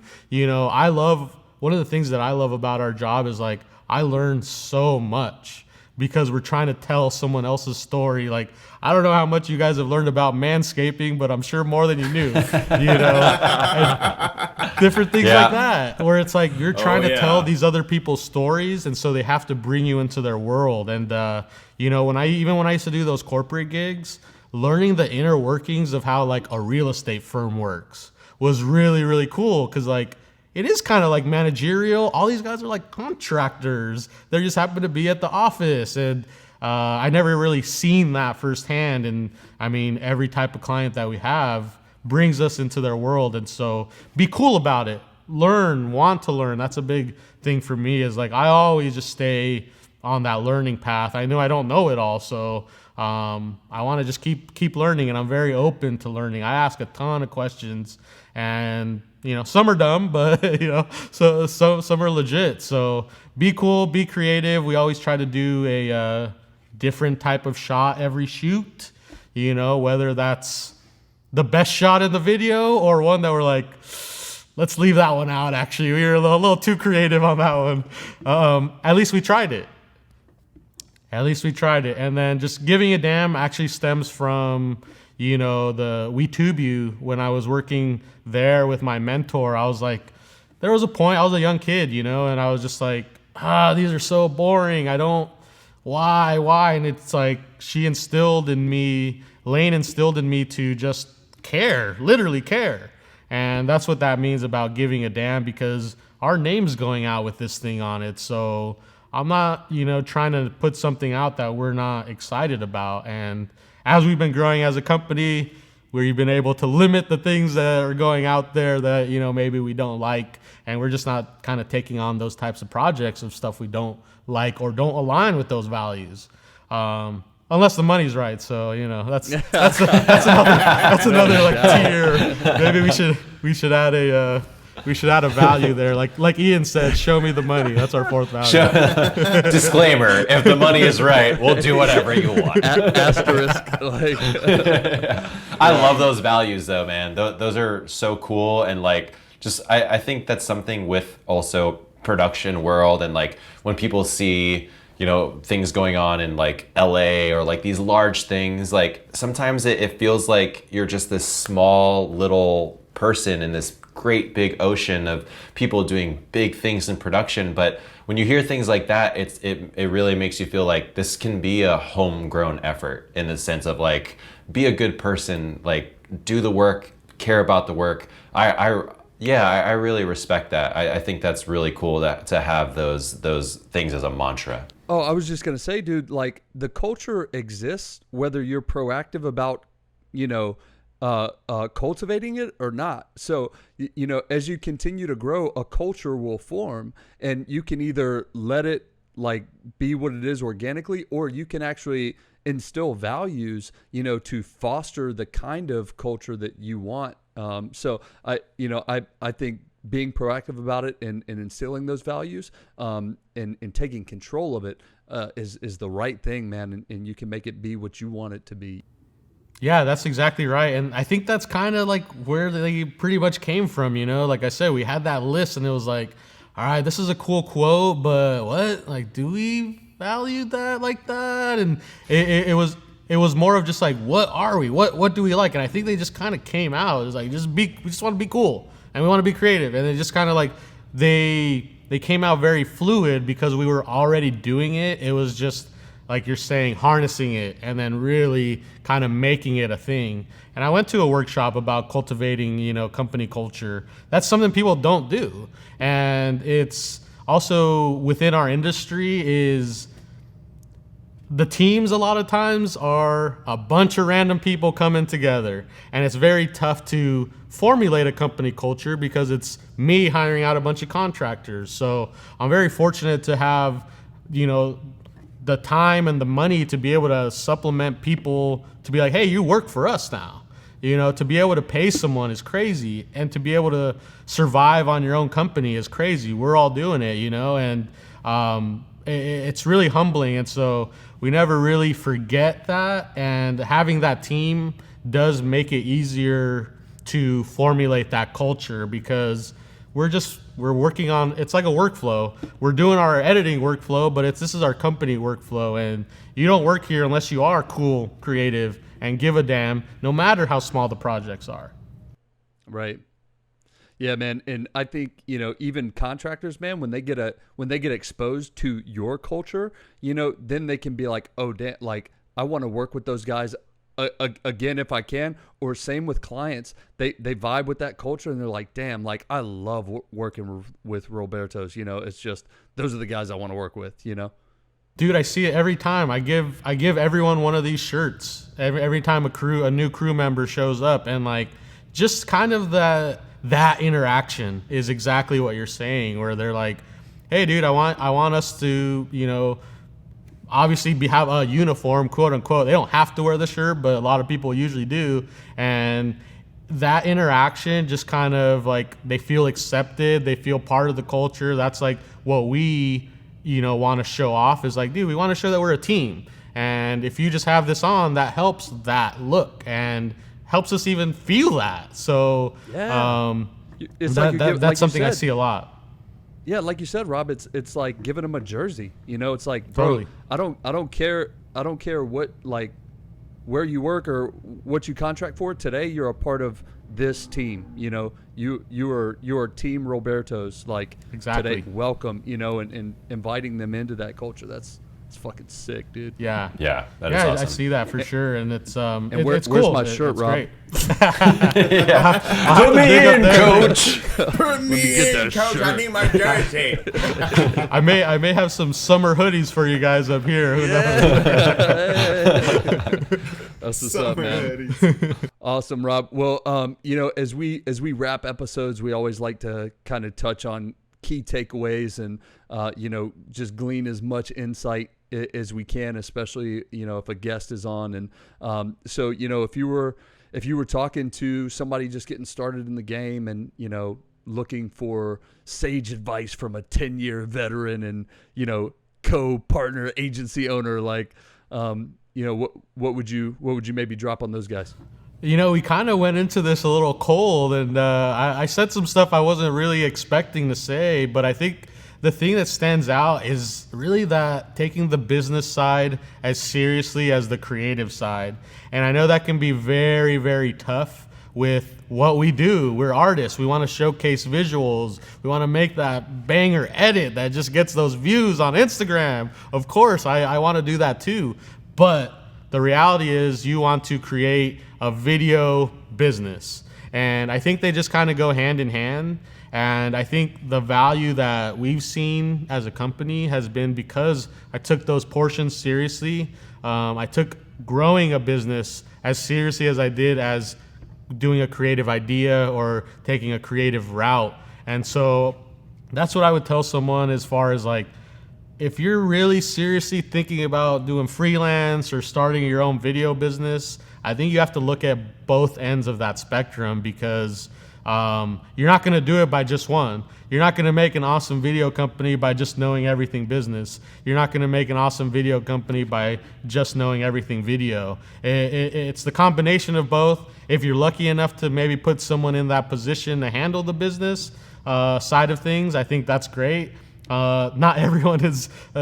One of the things that I love about our job is like, I learn so much because we're trying to tell someone else's story. Like, I don't know how much you guys have learned about manscaping, but I'm sure more than you knew, and different things like that, where it's like, you're trying to tell these other people's stories. And so they have to bring you into their world. And, when I used to do those corporate gigs, learning the inner workings of how like a real estate firm works was really, really cool. Cause like, it is kind of like managerial. All these guys are like contractors. They just happen to be at the office. And I never really seen that firsthand. And I mean, every type of client that we have brings us into their world. And so be cool about it. Want to learn. That's a big thing for me, is like, I always just stay on that learning path. I know I don't know it all. So I want to just keep learning, and I'm very open to learning. I ask a ton of questions, and some are dumb, but so some are legit. So be cool, be creative. We always try to do a different type of shot every shoot, whether that's the best shot in the video or one that we're like, let's leave that one out. Actually, we were a little too creative on that one. At least we tried it. And then just giving a damn actually stems from the WeTube You. When I was working there with my mentor, I was like, there was a point, I was a young kid, and I was just like, these are so boring. Why? And it's like, Lane instilled in me to just care, literally care. And that's what that means about giving a damn, because our name's going out with this thing on it. So I'm not, trying to put something out that we're not excited about. And as we've been growing as a company, we've been able to limit the things that are going out there that, maybe we don't like. And we're just not kind of taking on those types of projects of stuff we don't like or don't align with those values. Unless the money's right. So, that's another like tier. Maybe we should add a value there. Like Ian said, show me the money. That's our fourth value. Disclaimer: if the money is right, we'll do whatever you want. Asterisk. I love those values though, man. Those are so cool. And like, I think that's something with also production world. And like when people see, things going on in like LA or like these large things, like sometimes it feels like you're just this small little person in this great big ocean of people doing big things in production. But when you hear things like that, it really makes you feel like this can be a homegrown effort in the sense of like, be a good person, like do the work, care about the work. I really respect that. I think that's really cool to have those things as a mantra. Oh, I was just going to say, dude, like the culture exists whether you're proactive about, cultivating it or not. So, as you continue to grow, a culture will form, and you can either let it like be what it is organically, or you can actually instill values, to foster the kind of culture that you want. So I think being proactive about it and instilling those values, and taking control of it, is the right thing, man. And you can make it be what you want it to be. Yeah, that's exactly right. And I think that's kind of like where they pretty much came from, Like I said, we had that list and it was like, all right, this is a cool quote, but what? Like, do we value that like that? And it was more of just like, what are we? What do we like? And I think they just kind of came out. It was like, we just want to be cool and we want to be creative. And it just kind of like, they came out very fluid because we were already doing it. It was just, like you're saying, harnessing it and then really kind of making it a thing. And I went to a workshop about cultivating, company culture. That's something people don't do. And it's also within our industry is the teams a lot of times are a bunch of random people coming together. And it's very tough to formulate a company culture because it's me hiring out a bunch of contractors. So I'm very fortunate to have, the time and the money to be able to supplement people to be like, hey, you work for us now. To be able to pay someone is crazy, and to be able to survive on your own company is crazy. We're all doing it, and it's really humbling. And so we never really forget that, and having that team does make it easier to formulate that culture because we're working on, it's like a workflow. We're doing our editing workflow, but this is our company workflow. And you don't work here unless you are cool, creative, and give a damn, no matter how small the projects are. Right. Yeah, man. And I think, even contractors, man, when they get exposed to your culture, then they can be like, oh, damn, like I want to work with those guys again if I can. Or same with clients, they vibe with that culture and they're like, damn, like I love working with Rowlbertos. It's just those are the guys I want to work with. Dude, I see it every time. I give everyone one of these shirts every time a new crew member shows up, and like just kind of that interaction is exactly what you're saying, where they're like, hey, dude, I want us to obviously have a uniform, quote unquote. They don't have to wear the shirt, but a lot of people usually do. And that interaction just kind of like, they feel accepted. They feel part of the culture. That's like what we, want to show off is like, dude, we want to show that we're a team. And if you just have this on, that helps that look and helps us even feel that. So yeah. That's something I see a lot. Yeah, like you said, Rob, it's like giving them a jersey. It's like, totally. Bro, I don't care what, like where you work or what you contract for. Today you're a part of this team. You are Team Rowlbertos. Like exactly. Today, welcome. And inviting them into that culture. It's fucking sick, dude. Yeah. Yeah, that is Yeah, awesome. I see that for sure, and it's And it's where's cool. my shirt, it's Rob? great. Put me in, coach. Put me get in, that coach. I shirt. need my jersey. I may have some summer hoodies for you guys up here. Who knows? That's what's up, man. Awesome, Rob. Well, as we wrap episodes, we always like to kind of touch on key takeaways and just glean as much insight as we can, especially if a guest is on. And so if you were talking to somebody just getting started in the game and looking for sage advice from a 10-year veteran and co-partner agency owner, like what would you maybe drop on those guys? We kind of went into this a little cold, and I said some stuff I wasn't really expecting to say, but I think the thing that stands out is really that taking the business side as seriously as the creative side. And I know that can be very, very tough with what we do. We're artists. We want to showcase visuals. We want to make that banger edit that just gets those views on Instagram. Of course, I want to do that too. But the reality is you want to create a video business. And I think they just kind of go hand in hand. And I think the value that we've seen as a company has been because I took those portions seriously. I took growing a business as seriously as I did as doing a creative idea or taking a creative route. And so that's what I would tell someone as far as like, if you're really seriously thinking about doing freelance or starting your own video business, I think you have to look at both ends of that spectrum because you're not going to do it by just one. You're not going to make an awesome video company by just knowing everything business. You're not going to make an awesome video company by just knowing everything video. It's the combination of both. If you're lucky enough to maybe put someone in that position to handle the business side of things, I think that's great. Not everyone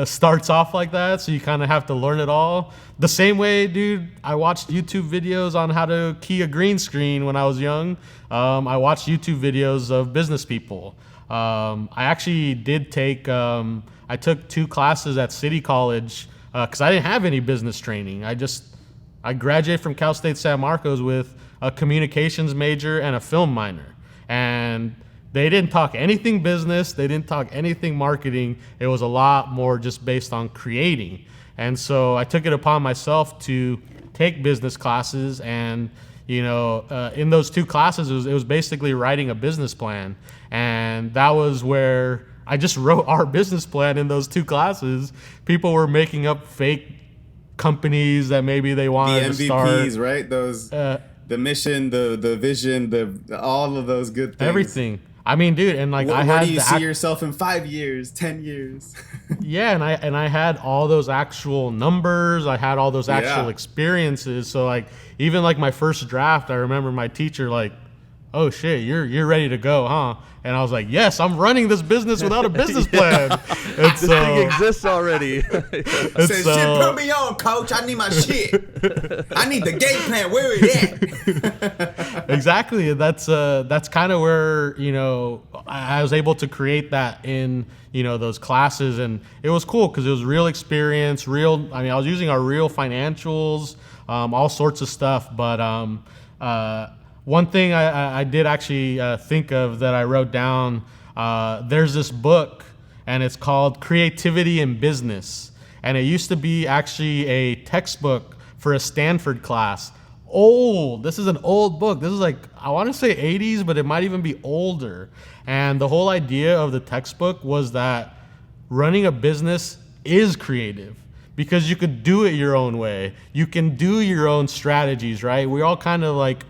starts off like that, so you kind of have to learn it all. The same way, dude, I watched YouTube videos on how to key a green screen when I was young. I watched YouTube videos of business people. I actually did I took 2 classes at City College because I didn't have any business training. I graduated from Cal State San Marcos with a communications major and a film minor. And they didn't talk anything business. They didn't talk anything marketing. It was a lot more just based on creating. And so I took it upon myself to take business classes. And, in those 2 classes, it was basically writing a business plan. And that was where I just wrote our business plan in those 2 classes. People were making up fake companies that maybe they wanted to start. The MVPs, right? Those, the mission, the vision, all of those good things. Everything. I mean, dude, and like where do you see yourself in 5 years, 10 years? Yeah, and I had all those actual numbers. I had all those actual experiences. So like even like my first draft, I remember my teacher like, "Oh shit, you're ready to go, huh?" And I was like, "Yes, I'm running this business without a business plan." And This thing exists already. Said, "Shit, put me on, coach. I need my shit. I need the game plan. Where it at?" Exactly. That's kind of where I was able to create that in those classes, and it was cool because it was real experience, real. I mean, I was using our real financials, all sorts of stuff. But one thing I did actually think of that I wrote down. There's this book, and it's called Creativity in Business, and it used to be actually a textbook for a Stanford class. Old. This is an old book. This is like, I want to say 80s, but it might even be older. And the whole idea of the textbook was that running a business is creative because you could do it your own way. You can do your own strategies, right? We all kind of like,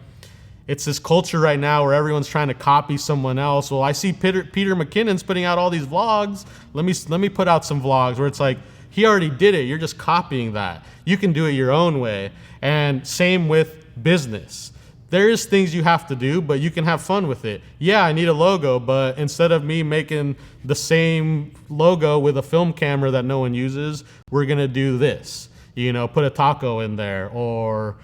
it's this culture right now where everyone's trying to copy someone else. Well, I see Peter McKinnon's putting out all these vlogs. Let me put out some vlogs where it's like, he already did it. You're just copying that. You can do it your own way. And same with business. There is things you have to do, but you can have fun with it. Yeah, I need a logo, but instead of me making the same logo with a film camera that no one uses, we're going to do this. Put a taco in there or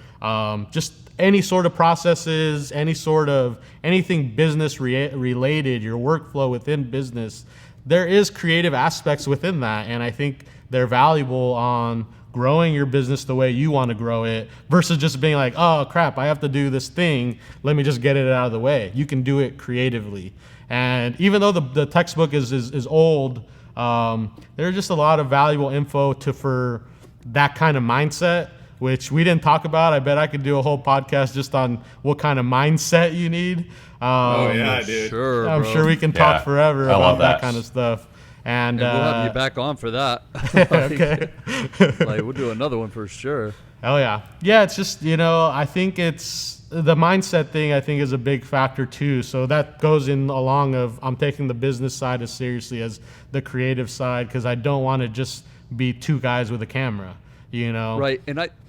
just any sort of processes, anything business related, your workflow within business. there is creative aspects within that, and I think they're valuable on growing your business the way you want to grow it versus just being like, oh crap, I have to do this thing, let me just get it out of the way. You can do it creatively. And even though the textbook is old, there's just a lot of valuable info for that kind of mindset, which we didn't talk about. I bet I could do a whole podcast just on what kind of mindset you need. Dude. Sure, I'm bro. sure we can talk forever I about love that that. kind of stuff. And we'll have you back on for that. okay. Like we'll do another one for sure. Oh yeah. Yeah, it's just, I think it's the mindset thing I think is a big factor too. So that goes in along of I'm taking the business side as seriously as the creative side because I don't want to just be two guys with a camera, Right.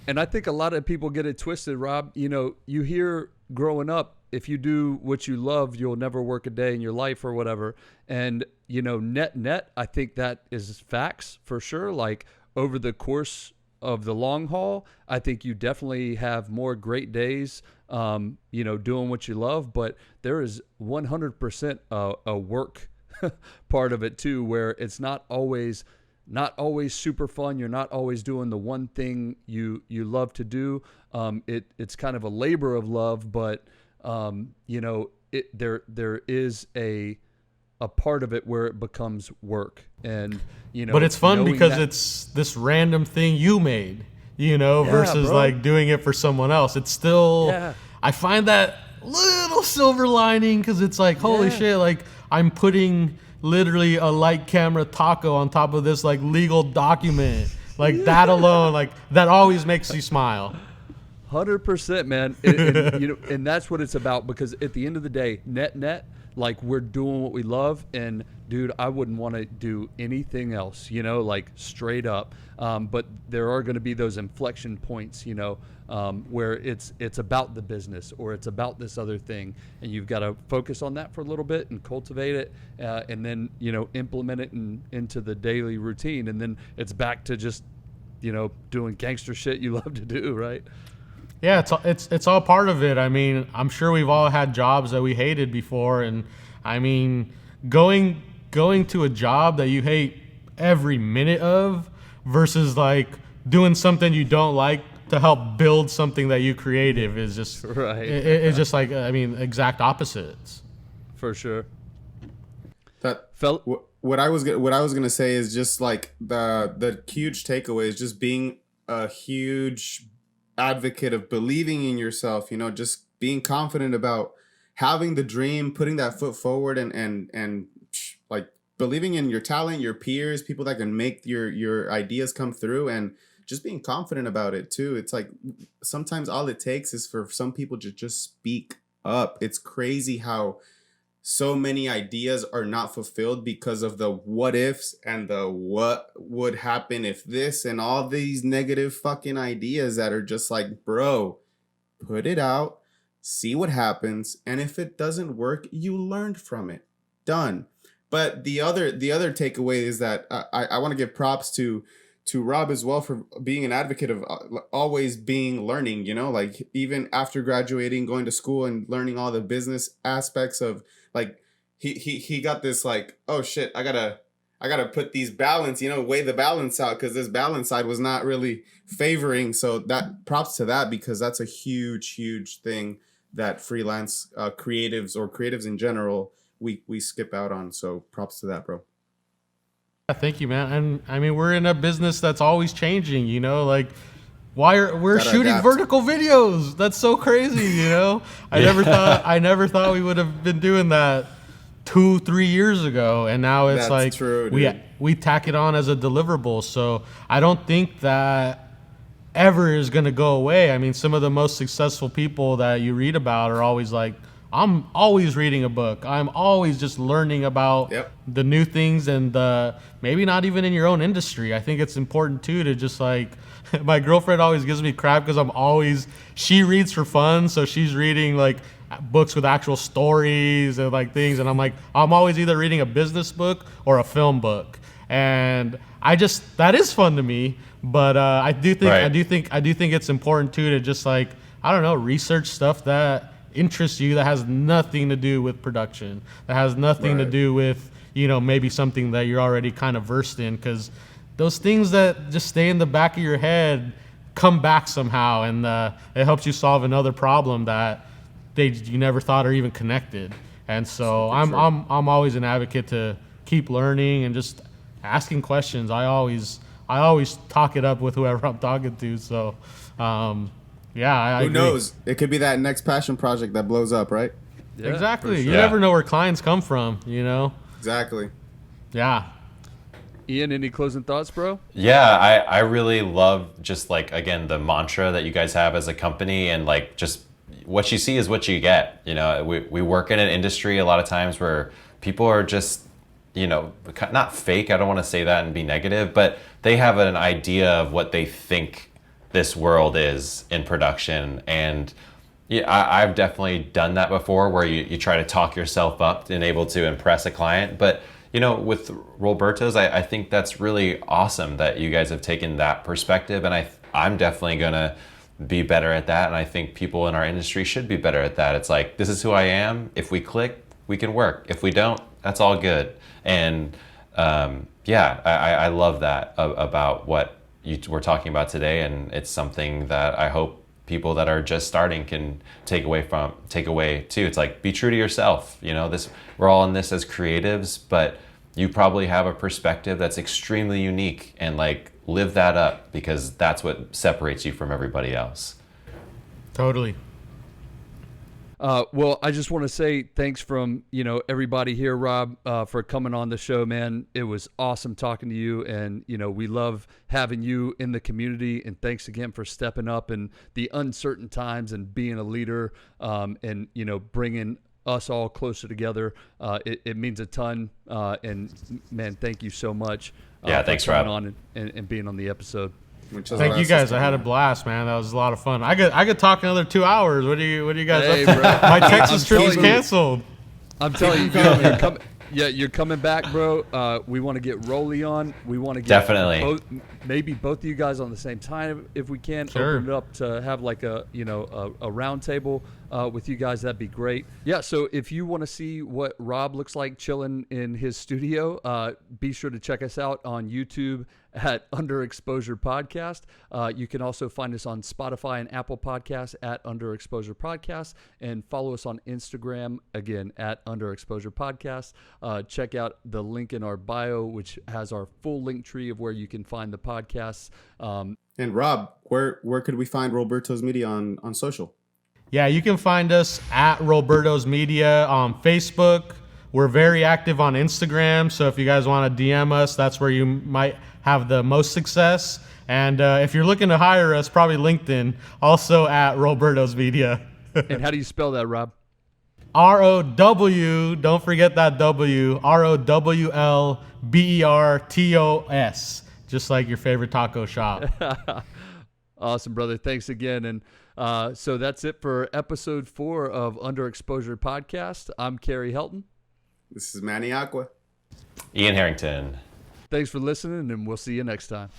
And I think a lot of people get it twisted, Rob. You hear growing up, if you do what you love, you'll never work a day in your life or whatever. And, net, I think that is facts for sure. Like over the course of the long haul, I think you definitely have more great days, doing what you love. But there is 100% a work part of it too, where it's not always super fun. You're not always doing the one thing you love to do. It's kind of a labor of love, but there is a part of it where it becomes work, and But it's fun because that, it's this random thing you made, versus bro. like doing it for someone else. It's still, I find that little silver lining because it's like, holy shit, like I'm putting literally a light camera taco on top of this like legal document. Like that alone, like that always makes you smile. 100%, man. And that's what it's about, because at the end of the day, net, like we're doing what we love, and dude, I wouldn't want to do anything else, like straight up. But there are going to be those inflection points, where it's about the business or it's about this other thing, and you've got to focus on that for a little bit and cultivate it, and then implement it into the daily routine, and then it's back to just doing gangster shit you love to do, right? Yeah, it's all part of it. I mean, I'm sure we've all had jobs that we hated before, and I mean, going to a job that you hate every minute of versus like doing something you don't like to help build something that you creative is just right. It's just like, I mean, exact opposites. For sure. What I was gonna say is just like the huge takeaway is just being a huge advocate of believing in yourself, just being confident about having the dream, putting that foot forward, and like believing in your talent, your peers, people that can make your ideas come through, and just being confident about it too. It's like sometimes all it takes is for some people to just speak up. It's crazy how so many ideas are not fulfilled because of the what ifs and the what would happen if this and all these negative fucking ideas that are just like, bro, put it out, see what happens, and if it doesn't work, you learned from it. Done. But the other takeaway is that I want to give props to Rob as well for being an advocate of always being learning, like even after graduating, going to school and learning all the business aspects of like he got this like, oh shit, I gotta put these balance, weigh the balance out because this balance side was not really favoring. So that props to that, because that's a huge thing that freelance creatives or creatives in general we skip out on. So props to that, bro. Thank you, man. And I mean, we're in a business that's always changing, like we're shooting adapt. vertical videos. That's so crazy, I never thought we would have been doing that 2-3 years ago, and now it's That's like true, we tack it on as a deliverable. So I don't think that ever is going to go away. I mean, some of the most successful people that you read about are always like, I'm always reading a book. I'm always just learning about the new things, and maybe not even in your own industry. I think it's important too to just like, my girlfriend always gives me crap because she reads for fun. So she's reading like books with actual stories and like things. And I'm like, I'm always either reading a business book or a film book. And that is fun to me. But I do think it's important too to just like, I don't know, research stuff that interests you that has nothing to do with production, that has nothing to do with maybe something that you're already kind of versed in, because those things that just stay in the back of your head come back somehow, and it helps you solve another problem that you never thought are even connected. And so I'm always an advocate to keep learning and just asking questions. I always talk it up with whoever I'm talking to. So I Who agree. knows? It could be that next passion project that blows up, right? Yeah, Exactly. for You sure. never know where clients come from, Exactly. Yeah. Ian, any closing thoughts, bro? Yeah, I really love just like, again, the mantra that you guys have as a company, and like just what you see is what you get. We work in an industry a lot of times where people are just, not fake. I don't want to say that and be negative, but they have an idea of what they think this world is in production. And yeah, I've definitely done that before, where you try to talk yourself up and able to impress a client. But with Rowlbertos, I think that's really awesome that you guys have taken that perspective, and I'm definitely gonna be better at that, and I think people in our industry should be better at that. It's like, this is who I am. If we click, we can work. If we don't, that's all good. And I love that about what we're talking about today, and it's something that I hope people that are just starting can take away too. It's like, be true to yourself. We're all in this as creatives, but you probably have a perspective that's extremely unique, and like, live that up, because that's what separates you from everybody else. Totally. Well, I just want to say thanks from, everybody here, Rob, for coming on the show, man. It was awesome talking to you, and, we love having you in the community, and thanks again for stepping up in the uncertain times and being a leader, and, bringing us all closer together. It means a ton, and man, thank you so much. Thanks, for coming Rob. on and being on the episode. Thank you guys. I had a blast, man. That was a lot of fun. I could talk another 2 hours. What do you guys Hey, up to? bro. My Texas trip is telling you. canceled. I'm telling you, you're coming back, bro. We want to get Rolly on. We want to get Definitely. maybe both of you guys on the same time if we can. Sure. Open it up to have like a round table with you guys. That'd be great. Yeah. So if you want to see what Rob looks like chilling in his studio, be sure to check us out on YouTube at Underexposure Podcast. You can also find us on Spotify and Apple Podcasts at Underexposure Podcast, and follow us on Instagram again at Underexposure Podcast. Check out the link in our bio, which has our full link tree of where you can find the podcasts. And Rob, where could we find Rowlbertos Media on social? Yeah, you can find us at Rowlbertos Media on Facebook. We're very active on Instagram, so if you guys want to DM us, that's where you might have the most success. And if you're looking to hire us, probably LinkedIn, also at Rowlbertos Media. And how do you spell that, Rob? ROW, don't forget that W, ROWLBERTOS, just like your favorite taco shop. Awesome, brother. Thanks again. And so that's it for episode 4 of Underexposure Podcast. I'm Kerry Helton. This is Manny Aqua. Ian Harrington. Thanks for listening, and we'll see you next time.